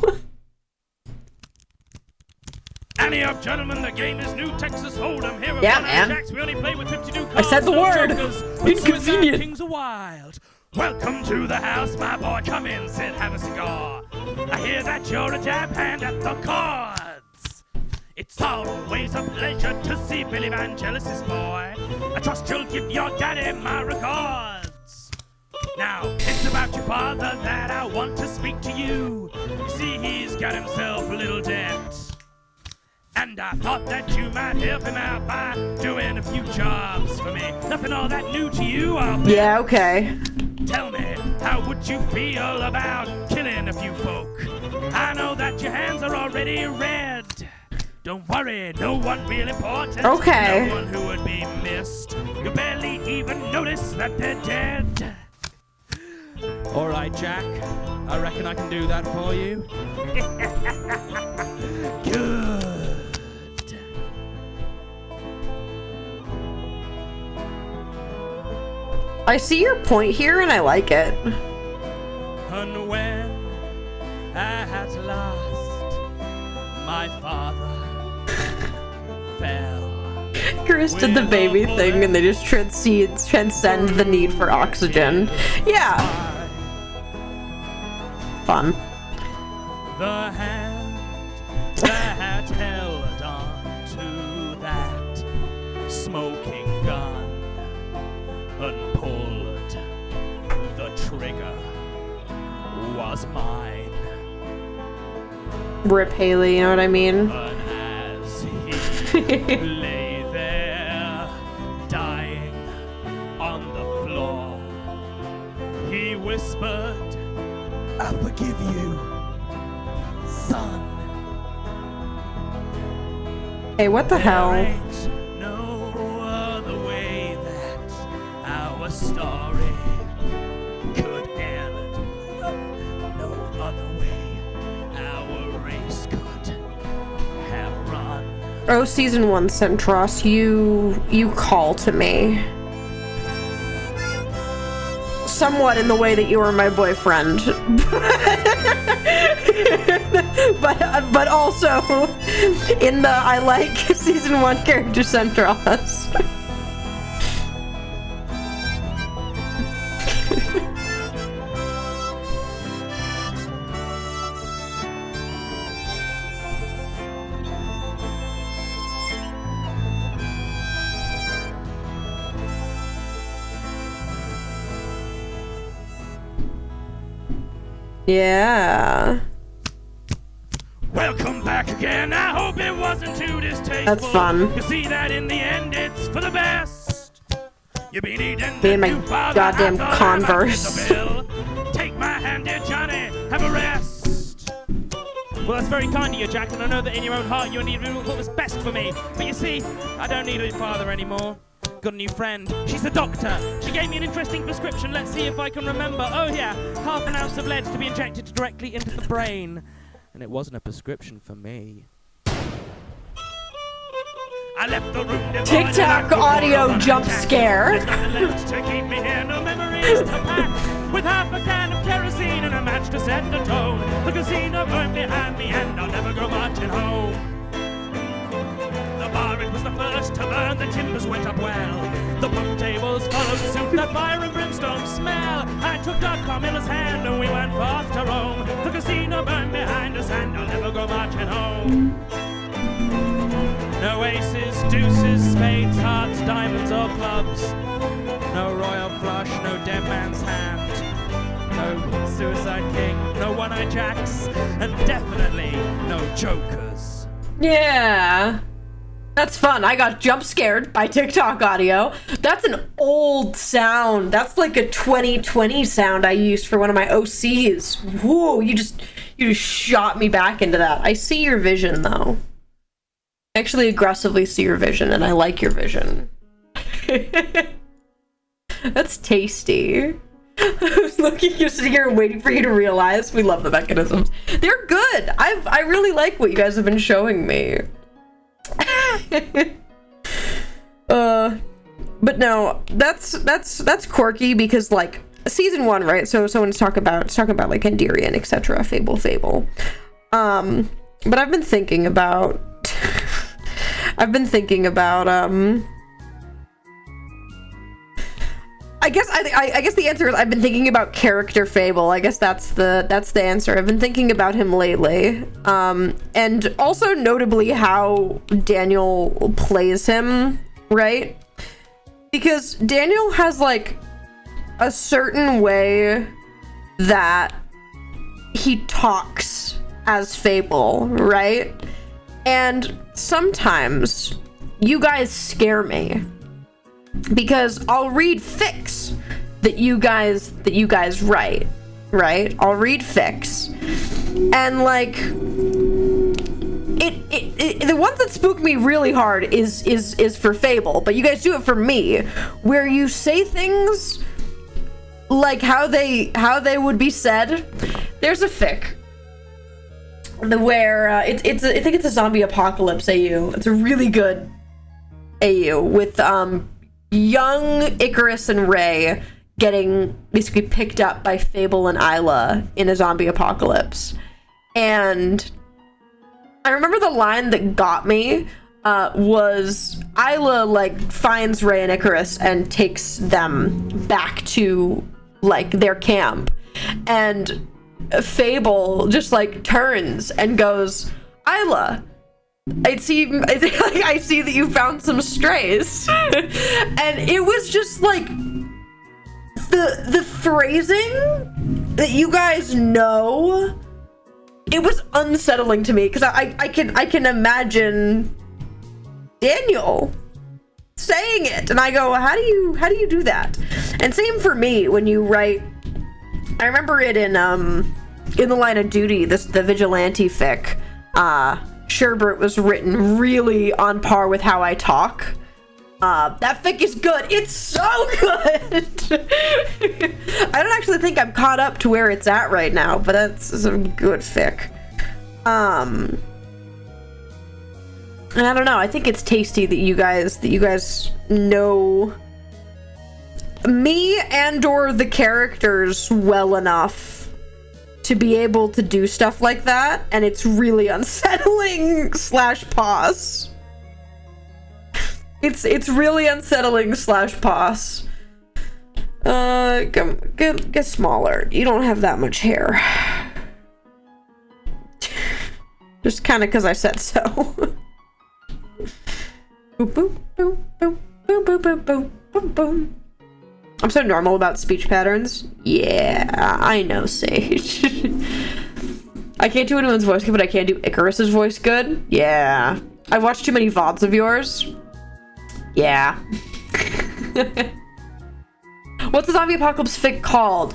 Annie up, gentlemen, the game is new Texas Hold'em. Here Yeah, man. Jacks, we only play with 52 cards. I said the no word. jokers. Inconvenient. Suicide Kings are wild. Welcome to the house, my boy. Come in, sit, have a cigar. I hear that you're a jab hand at the cards. It's always a pleasure to see Billy Vangelis' boy. I trust you'll give your daddy my regards. Now, it's about your father that I want to speak to you. You see, he's got himself a little debt. And I thought that you might help him out by doing a few jobs for me. Nothing all that new to you, I'll bet. Yeah, okay. Tell me, how would you feel about killing a few folk? I know that your hands are already red. Don't worry, no one real important. Okay. No one who would be missed. You barely even notice that they're dead. All right, Jack. I reckon I can do that for you. Good. I see your point here and I like it. And when at last my father fell. Icarus did the baby thing and they just transcend the need for oxygen. Yeah. Fun. The hand that held on to that smoking gun and pulled the trigger was mine. Rip Haley, you know what I mean? And as he lay there dying on the floor, he whispered, I forgive you, son. Hey, what the hell? There ain't no other way that our story could end. No other way our race could have run. Oh, season 1, Centros, you call to me. Somewhat in the way that you were my boyfriend. but also in the I like season 1 character Centros. Yeah. Welcome back again. I hope it wasn't too distasteful. That's fun. You see that in the end it's for the best. You've been eating Me and my new father, goddamn I thought I might Converse. get the bill. Take my hand, dear Johnny. Have a rest. Well, that's very kind of you, Jack, and I know that in your own heart you only knew what was best for me. But you see, I don't need a father anymore. Got a new friend. She's a doctor. She gave me an interesting prescription. Let's see if I can remember. Oh yeah, 1/2 ounce of lead to be injected directly into the brain. And it wasn't a prescription for me. I left the room. TikTok audio jump scare. There's nothing left to keep me here, no memories to pack. With 1/2 a can of kerosene and a match to set the tone. The casino burned behind me and I'll never go marching home. The bar, it was the first to burn, the timbers went up well. The pub tables followed suit, that fire and brimstone smell. I took Doc Carmilla's hand and we went forth to Rome. The casino burned behind us and I'll never go marching home. No aces, deuces, spades, hearts, diamonds or clubs. No royal flush, no dead man's hand. No suicide king, no one-eyed jacks, and definitely no jokers. Yeah. That's fun. I got jump scared by TikTok audio. That's an old sound. That's like a 2020 sound I used for one of my OCs. Whoa, you just shot me back into that. I see your vision though. I actually aggressively see your vision and I like your vision. That's tasty. I was looking, you're sitting here waiting for you to realize we love the mechanisms. They're good. I really like what you guys have been showing me. But no, that's quirky because like season 1, right? So someone's talking about like Endirian, etc. Fable. But I've been thinking about I guess the answer is I've been thinking about character Fable. I guess that's the answer. I've been thinking about him lately. And also notably how Daniel plays him, right? Because Daniel has like a certain way that he talks as Fable, right? And sometimes you guys scare me because I'll read fics that you guys write, right? I'll read fics, and like the ones that spook me really hard is for Fable, but you guys do it for me, where you say things like how they would be said. There's a fic where I think it's a zombie apocalypse AU. It's a really good AU with young Icarus and Ray getting basically picked up by Fable and Isla in a zombie apocalypse. And I remember the line that got me was Isla like finds Ray and Icarus and takes them back to like their camp, and Fable just like turns and goes, Isla, I see that you found some strays. And it was just like the phrasing that you guys know, it was unsettling to me because I can imagine Daniel saying it, and I go, how do you do that? And same for me when you write. I remember it in the Line of Duty, the vigilante fic. Sherbert was written really on par with how I talk. That fic is good. It's so good. I don't actually think I'm caught up to where it's at right now, but that's a good fic. And I don't know. I think it's tasty that you guys know me and or the characters well enough to be able to do stuff like that, and it's really unsettling / pause. It's really unsettling / pause. Get smaller. You don't have that much hair. Just kind of because I said so. Boop, boop, boop, boop, boop, boop, boop, boop, boop, boop. I'm so normal about speech patterns. Yeah, I know, Sage. I can't do anyone's voice good, but I can do Icarus's voice good. Yeah. I've watched too many VODs of yours. Yeah. What's the zombie apocalypse fic called?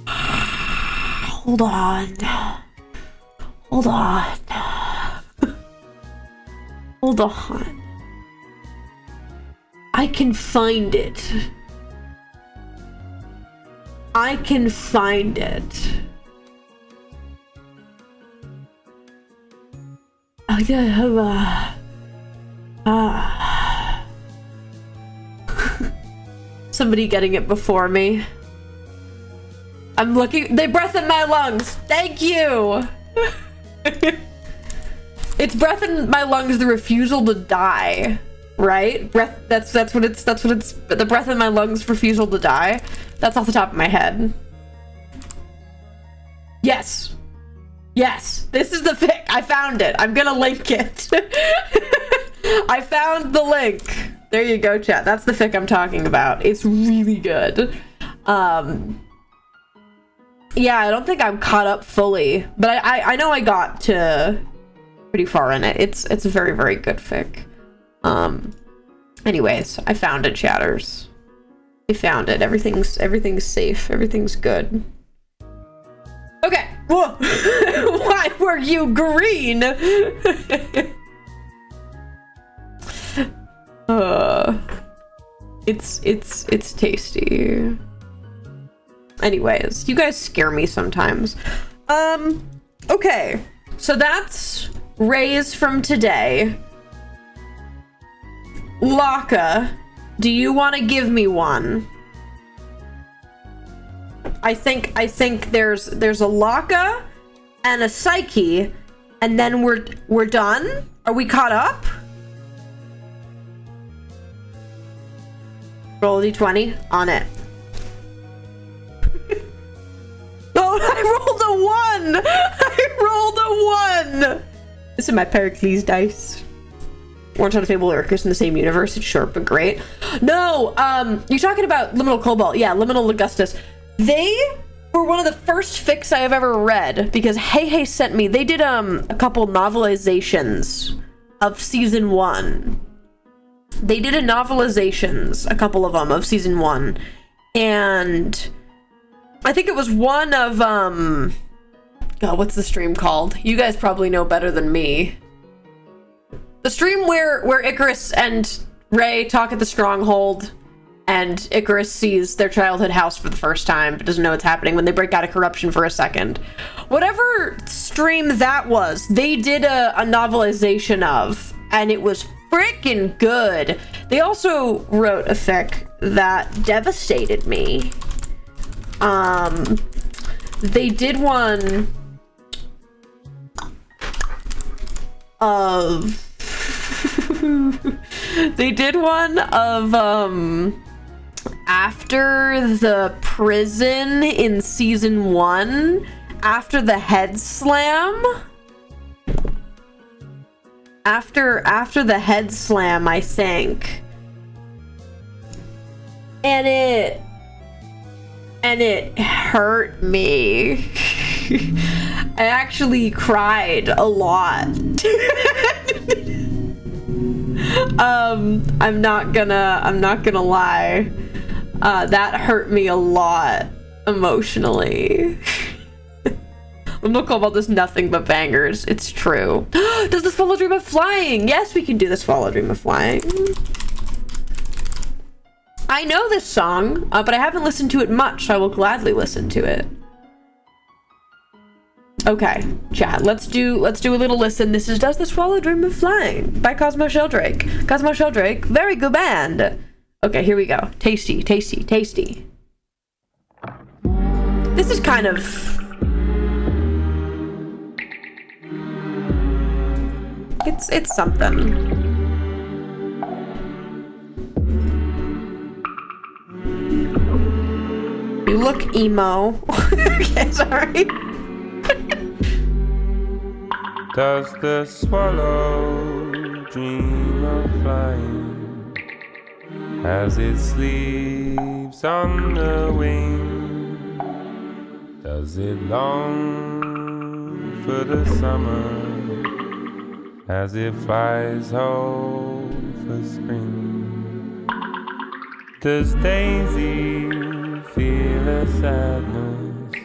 Hold on. Hold on. Hold on. I can find it. I can find it. I have somebody getting it before me. I'm looking. They breath in my lungs. Thank you. It's breath in my lungs, the refusal to die, right? Breath. That's what it's. The breath in my lungs, refusal to die. That's off the top of my head. Yes. Yes. This is the fic. I found it. I'm gonna link it. I found the link. There you go, chat. That's the fic I'm talking about. It's really good. Yeah, I don't think I'm caught up fully, but I know I got to pretty far in it. It's a very, very good fic. Anyways, I found it, chatters. I found it. Everything's safe. Everything's good. Okay. Whoa. Why were you green? It's tasty. Anyways, you guys scare me sometimes. Okay. So that's Ray's from today. Laka, do you want to give me one? I think there's a Laka and a Psyche, and then we're done. Are we caught up? Roll a d20 on it. Oh, I rolled a 1! I rolled a 1! This is my Pericles dice. Orange on a Fable Icarus in the same universe. It's short but great. No, you're talking about Liminal Cobalt. Yeah, Liminal Augustus. They were one of the first fics I have ever read because Hey sent me. They did a couple novelizations of season 1. They did a couple of them of season 1, and I think it was one of God, what's the stream called? You guys probably know better than me. The stream where Icarus and Ray talk at the stronghold, and Icarus sees their childhood house for the first time, but doesn't know what's happening when they break out of corruption for a second. Whatever stream that was, they did a novelization of, and it was freaking good. They also wrote a fic that devastated me. They did one of after the prison in season 1, after the head slam. After the head slam, I think. And it hurt me. I actually cried a lot. I'm not gonna lie. That hurt me a lot emotionally. Liminal Cobalt does nothing but bangers. It's true. Does this follow Dream of Flying? Yes, we can do this follow Dream of Flying. I know this song, but I haven't listened to it much, so I will gladly listen to it. Okay, chat. Let's do a little listen. This is Does This Follow Dream of Flying by Cosmo Sheldrake. Cosmo Sheldrake, very good band. Okay, here we go. Tasty, tasty, tasty. This is kind of... It's something. You look emo. Okay, sorry. Does the swallow dream of flying as it sleeps on the wing? Does it long for the summer as it flies home for spring? Does Daisy feel a sadness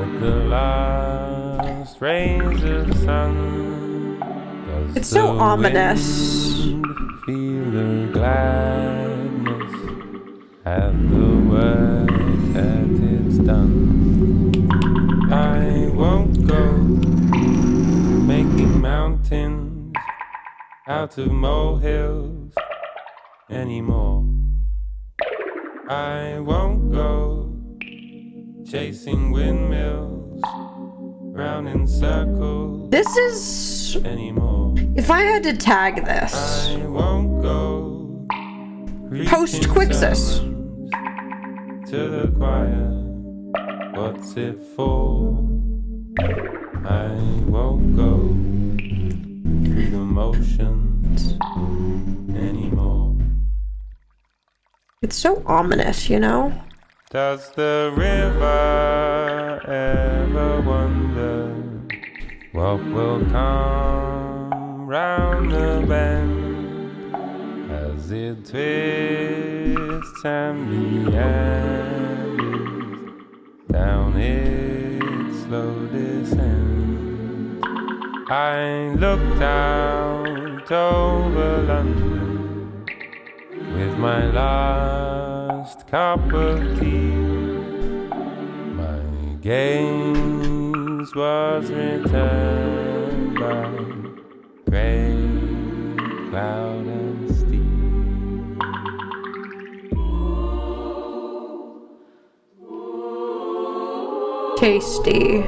at the last rays of sun? Does it's so ominous. Feel the gladness at the work that it's done? I won't go making mountains out of molehills anymore. I won't go chasing windmills round in circles. This is anymore. If I had to tag this, I won't go post Quixus to the choir. What's it for? I won't go through the motions anymore. It's so ominous, you know? Does the river ever wonder what will come round the bend as it twists and meanders down its slow descent? I looked out over London with my last cup of tea. My gaze was returned by grey cloud and steam. Tasty.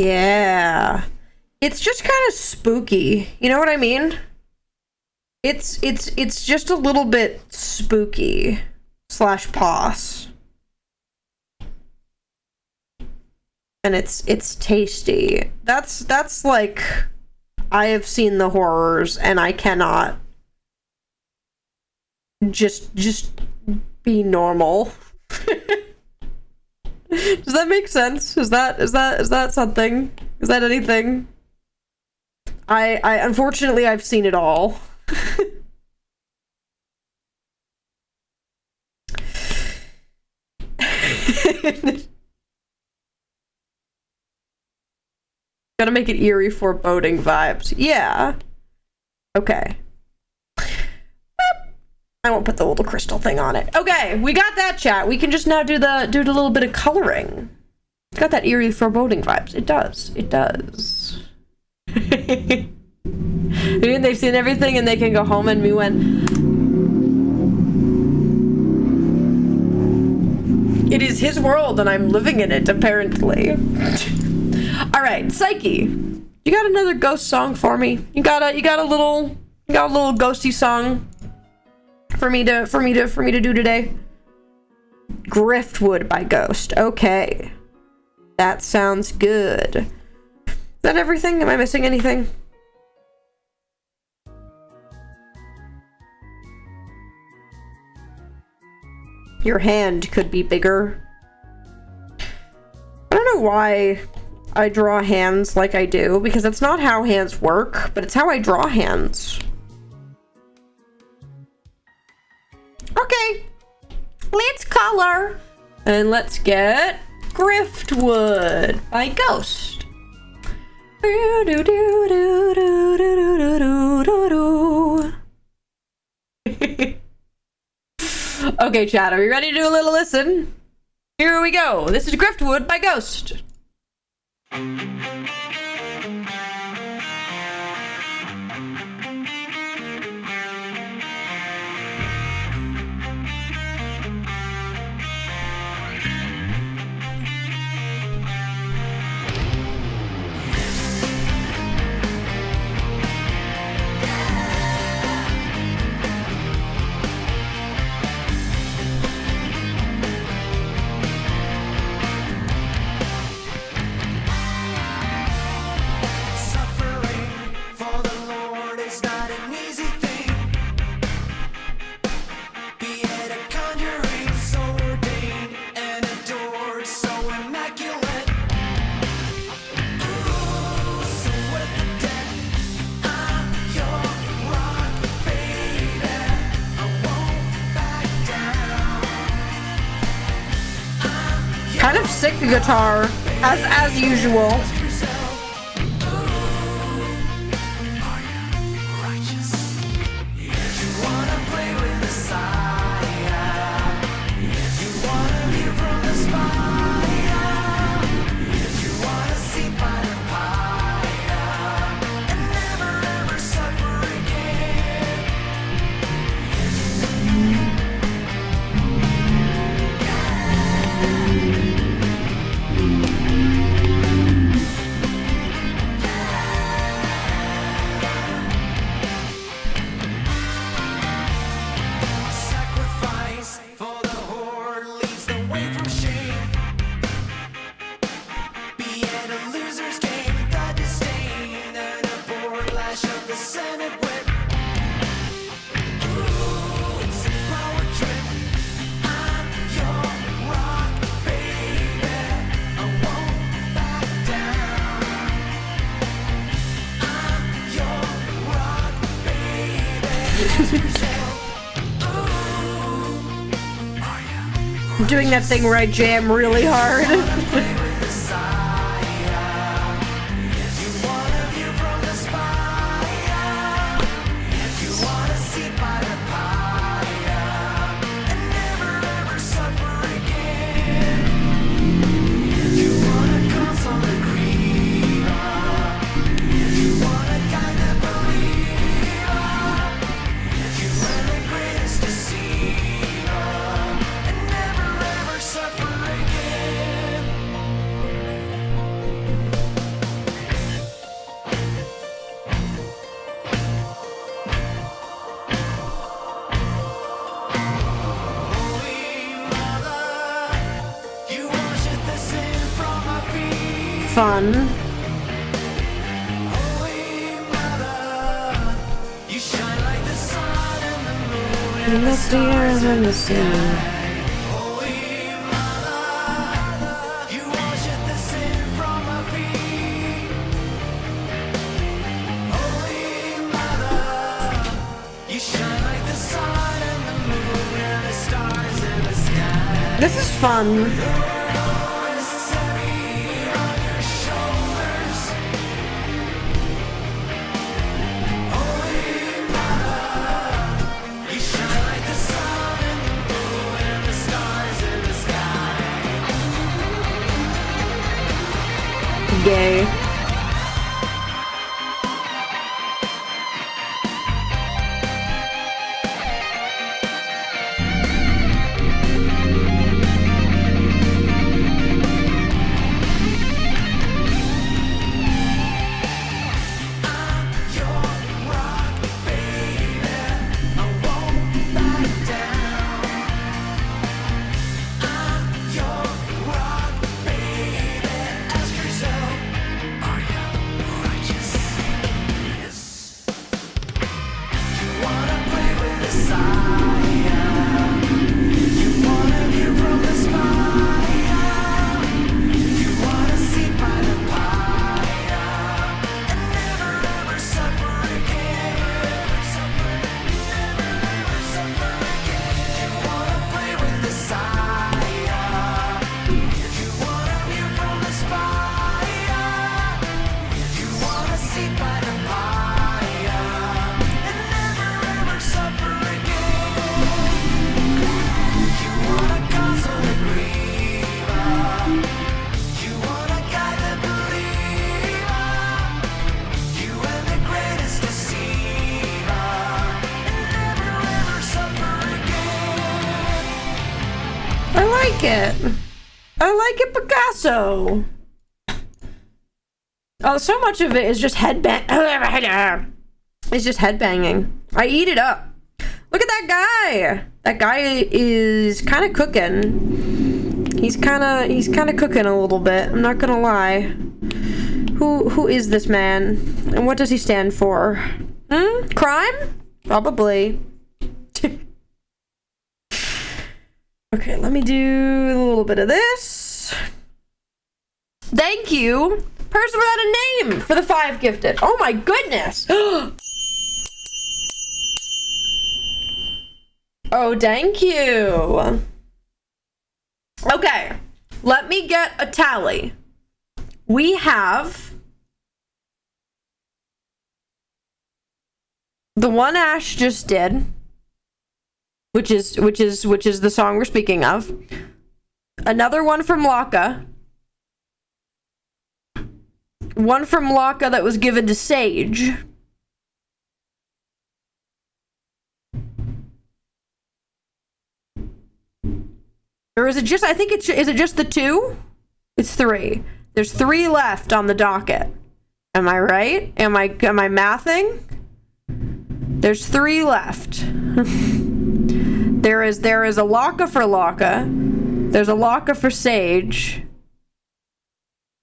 Yeah. It's just kind of spooky. You know what I mean? It's just a little bit spooky / pos. And it's tasty. That's like, I have seen the horrors and I cannot just be normal. Does that make sense? Is that something? Is that anything? I unfortunately I've seen it all. Gotta make it eerie foreboding vibes. Yeah. Okay. I won't put the little crystal thing on it. Okay, we got that, chat. We can just now do the little bit of coloring. It's got that eerie foreboding vibes. It does. It does. Maybe they've seen everything and they can go home, and me when it is his world and I'm living in it, apparently. All right, Psyche, you got another ghost song for me? You got a little ghosty song for me to do today? Griftwood by Ghost. Okay, that sounds good. Is that everything? Am I missing anything? Your hand could be bigger. I don't know why I draw hands like I do, because it's not how hands work, but it's how I draw hands. Okay, let's color, and let's get Griftwood by Ghost. Okay, chat, are we ready to do a little listen? Here we go. This is Griftwood by Ghost. Kind of sick guitar, as usual. I'm doing that thing where I jam really hard. fun. You shine like the sun and the moon And the stars and the sea. Holy Mother, you wash the sin from my feet. Holy Mother, you shine like the sun and the moon and the stars in the sky. This is fun. Gay. I like it, Picasso. Oh, so much of it is just headbang. It's just headbanging. I eat it up. Look at that guy. That guy is kind of cooking. He's kind of cooking a little bit. I'm not gonna lie. Who is this man? And what does he stand for? Crime? Probably. Okay, let me do a little bit of this. Thank you, person without a name, for the 5 gifted. Oh my goodness. Oh, thank you. Okay, let me get a tally. We have the one Ash just did, which is the song we're speaking of. Another one from Laka. One from Laka that was given to Sage. Or is it just, I think is it just the 2? It's 3. There's 3 left on the docket. Am I right? Am I mathing? There's 3 left. There is a Laka for Laka. There's a Laka for Sage.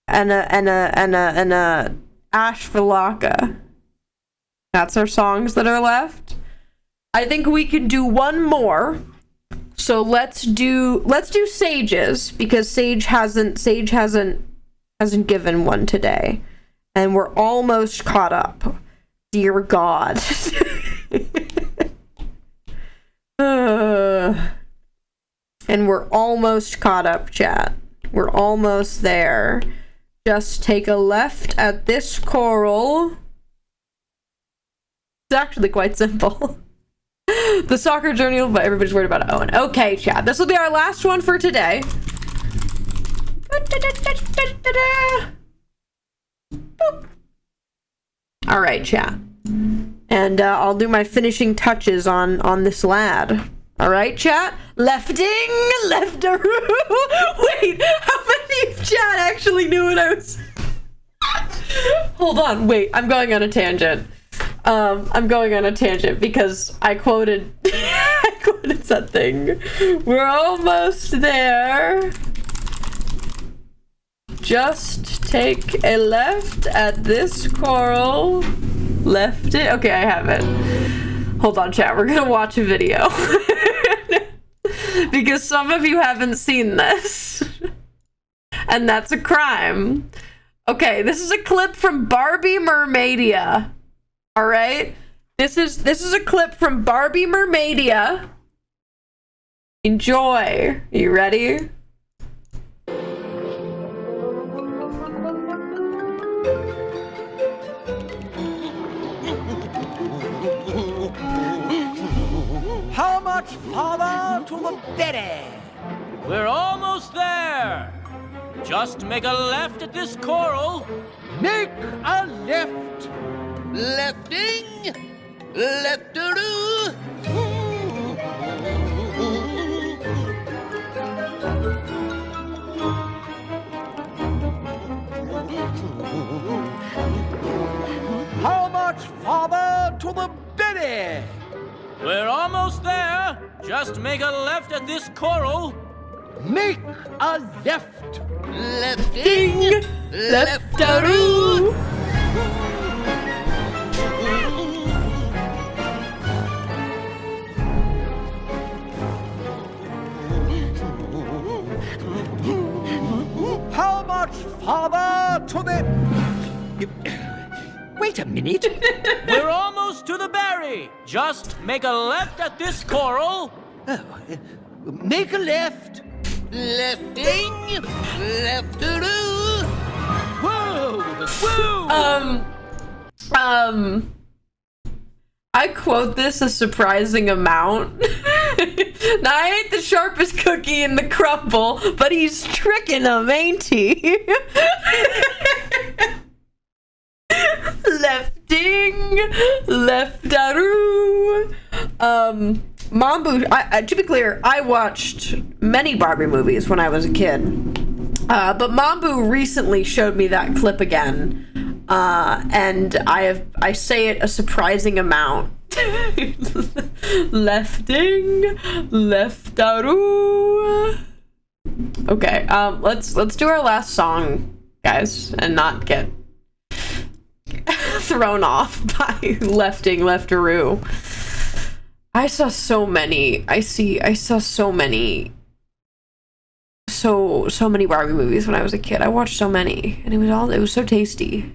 And a Ash for Laka. That's our songs that are left. I think we can do one more. So let's do Sage's, because Sage hasn't given one today. And we're almost caught up. Dear God. And we're almost caught up, chat. We're almost there. Just take a left at this coral. It's actually quite simple. The soccer journal, but everybody's worried about Owen. Okay, chat. This will be our last one for today. All right, chat. And I'll do my finishing touches on this lad. All right, chat. Lefting, leftaroo. Wait, how many of chat actually knew what I was? Hold on. Wait, I'm going on a tangent. Because I quoted something. We're almost there. Just take a left at this coral. Left it. Okay, I have it. Hold on, chat. We're gonna watch a video. Because some of you haven't seen this. And that's a crime. Okay, this is a clip from Barbie Mermaidia. Alright? This is a clip from Barbie Mermaidia. Enjoy. Are you ready? How much farther to the Betty? We're almost there. Just make a left at this coral. Make a left. Lefting. Leftaroo. How much farther to the Betty? We're almost there. Just make a left at this coral. Make a left. Ding! Leftaroo! How much farther to the... Wait a minute. We're almost to the berry. Just make a left at this coral. Make a left. Lefting. Leftaroo. Woo! Woo! I quote this a surprising amount. Now, I ain't the sharpest cookie in the crumble, but he's tricking them, ain't he? Lefting, leftaroo. Mambu, to be clear, I watched many Barbie movies when I was a kid. But Mambu recently showed me that clip again. And I say it a surprising amount. Lefting, leftaroo. Okay, let's do our last song, guys, and not get thrown off by lefting, leftaroo. I saw so many Barbie movies when I was a kid. I watched so many, and it was so tasty.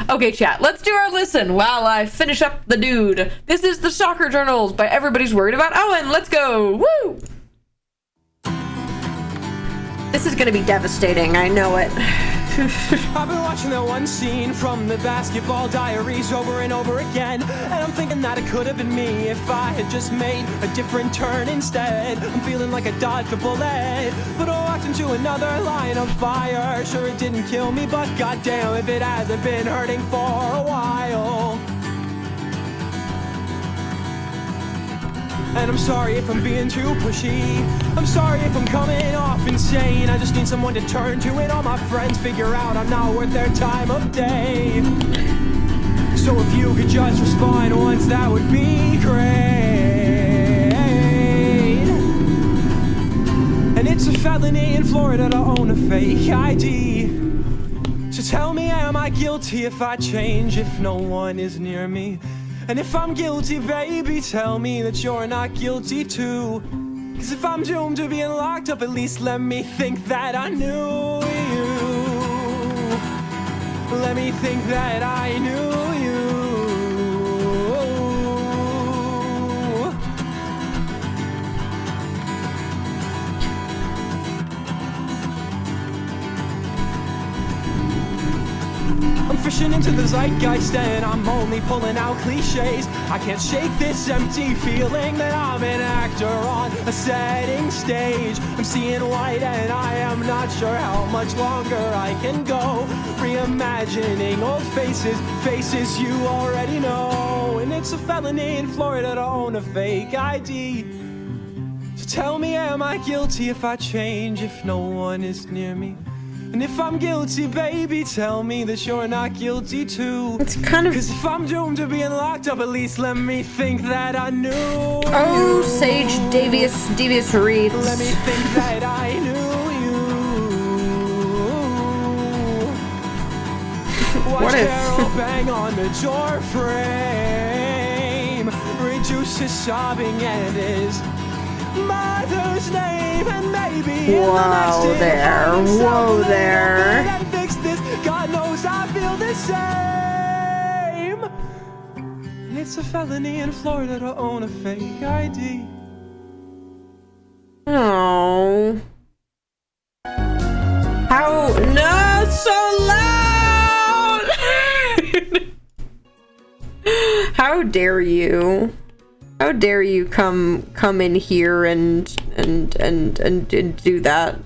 Okay, chat, let's do our listen while I finish up the dude. This is the Soccer Journals by Everybody's Worried About Owen. Let's go. Woo! This is gonna be devastating, I know it. I've been watching that one scene from the Basketball Diaries over and over again, and I'm thinking that it could have been me if I had just made a different turn instead. I'm feeling like I dodged a bullet, but I walked into another line of fire. Sure, it didn't kill me, but goddamn if it hasn't been hurting for a while. And I'm sorry if I'm being too pushy. I'm sorry if I'm coming off insane. I just need someone to turn to, and all my friends figure out I'm not worth their time of day. So if you could just respond once, that would be great. And it's a felony in Florida to own a fake ID. So tell me, am I guilty if I change if no one is near me? And if I'm guilty, baby, tell me that you're not guilty too. Cause if I'm doomed to being locked up, at least let me think that I knew you. Let me think that I knew you. I'm fishing into the zeitgeist and I'm only pulling out cliches. I can't shake this empty feeling that I'm an actor on a setting stage. I'm seeing white and I am not sure how much longer I can go. Reimagining old faces, faces you already know. And it's a felony in Florida to own a fake ID. So tell me, am I guilty if I change if no one is near me? And if I'm guilty, baby, tell me that you're not guilty too. It's kind of... Cause if I'm doomed to being locked up, at least let me think that I knew Oh, you. Sage Devious Reeds. Let me think that I knew you. Watch What if- Carol bang on the door frame. Reduce his sobbing and his mother's name. And maybe in the next Whoa day there, he'll find himself whoa a little there. bit and fix this. God knows I feel the same. And it's a felony in Florida to own a fake ID. Oh. How? No, so loud! How dare you? How dare you come in here and do that?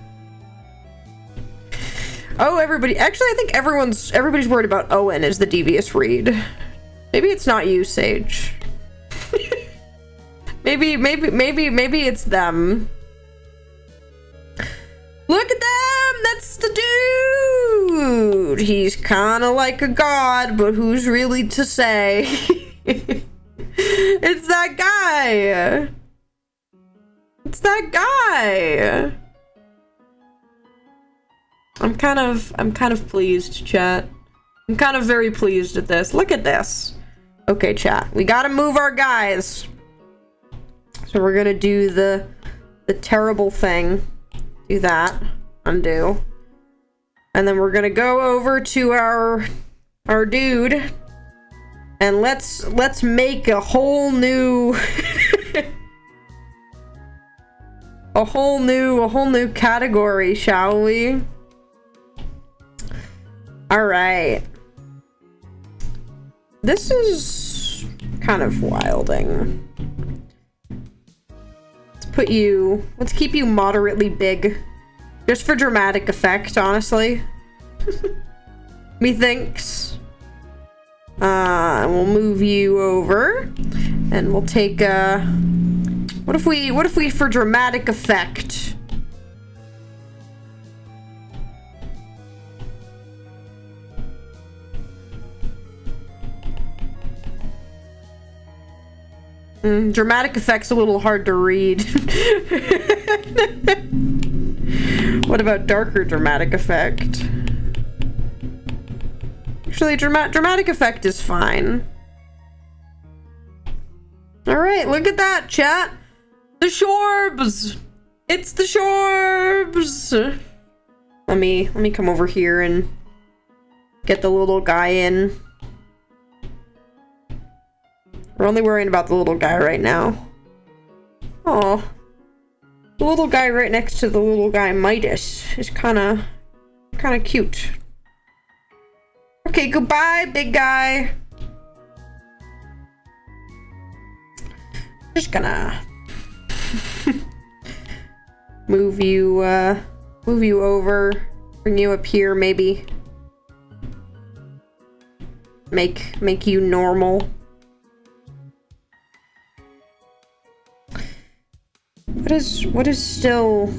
Oh, everybody. Actually, I think everybody's worried about Owen as the devious read. Maybe it's not you, Sage. maybe it's them. Look at them! That's the dude! He's kinda like a god, but who's really to say? It's that guy! It's that guy! I'm kind of pleased, chat. I'm kind of very pleased at this. Look at this. Okay, chat. We gotta move our guys. So we're gonna do the terrible thing. Do that. Undo. And then we're gonna go over to our dude. And let's make a whole new a whole new category, shall we? All right. This is kind of wilding. Let's keep you moderately big. Just for dramatic effect, honestly. Methinks. We'll move you over. And we'll take what if we for dramatic effect? Dramatic effect's a little hard to read. What about darker dramatic effect? Actually, dramatic effect is fine. Alright, look at that, chat. The Sherbs! It's the Sherbs! Let me come over here and get the little guy in. We're only worrying about the little guy right now. Oh, the little guy right next to the little guy Midas is kind of cute. Okay, goodbye, big guy. Just gonna move you over, bring you up here, maybe. Make you normal. What is still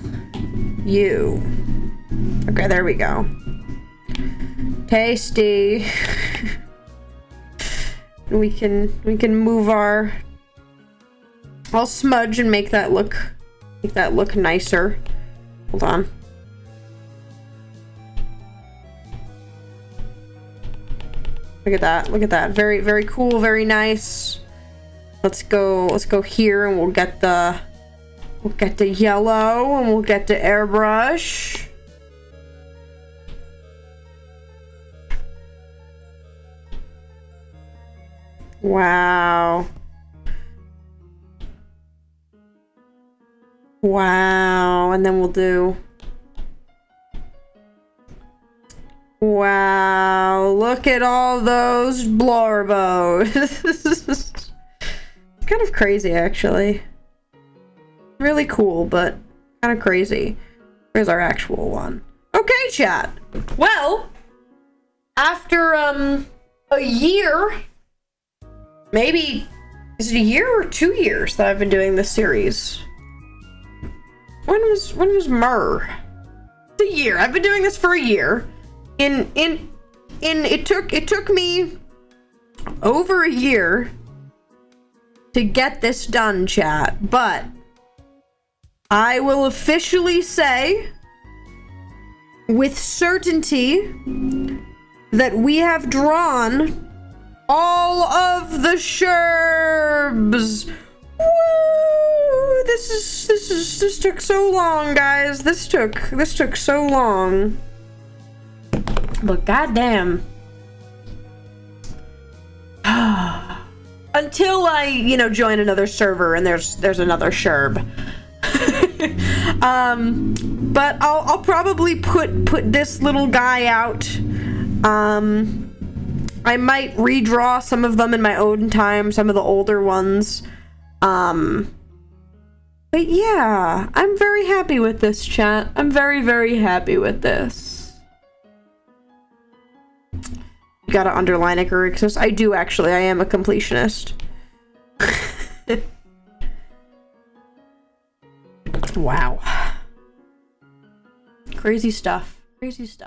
you? Okay, there we go. Tasty. we can move our. I'll smudge and make that look nicer. Hold on. Look at that. Look at that. Very, very cool. Very nice. Let's go here and we'll get the yellow and we'll get the airbrush. Wow. Wow. And then we'll do. Wow. Look at all those blorbos. It's kind of crazy, actually. Really cool, but kind of crazy. Here's our actual one. Okay, chat. Well, after a year, maybe is it a year or 2 years that I've been doing this series? When was Myrrh? It's a year. I've been doing this for a year. It took me over a year to get this done, chat, but I will officially say with certainty that we have drawn all of the sherbs. Woo! This took so long, guys. This took so long. But goddamn. Until I, you know, join another server and there's another sherb. But I'll probably put this little guy out. I might redraw some of them in my own time, some of the older ones. But yeah, I'm very happy with this, chat. I'm very, very happy with this. You gotta underline Icarixis. I do, actually. I am a completionist. Wow. Crazy stuff. Crazy stuff.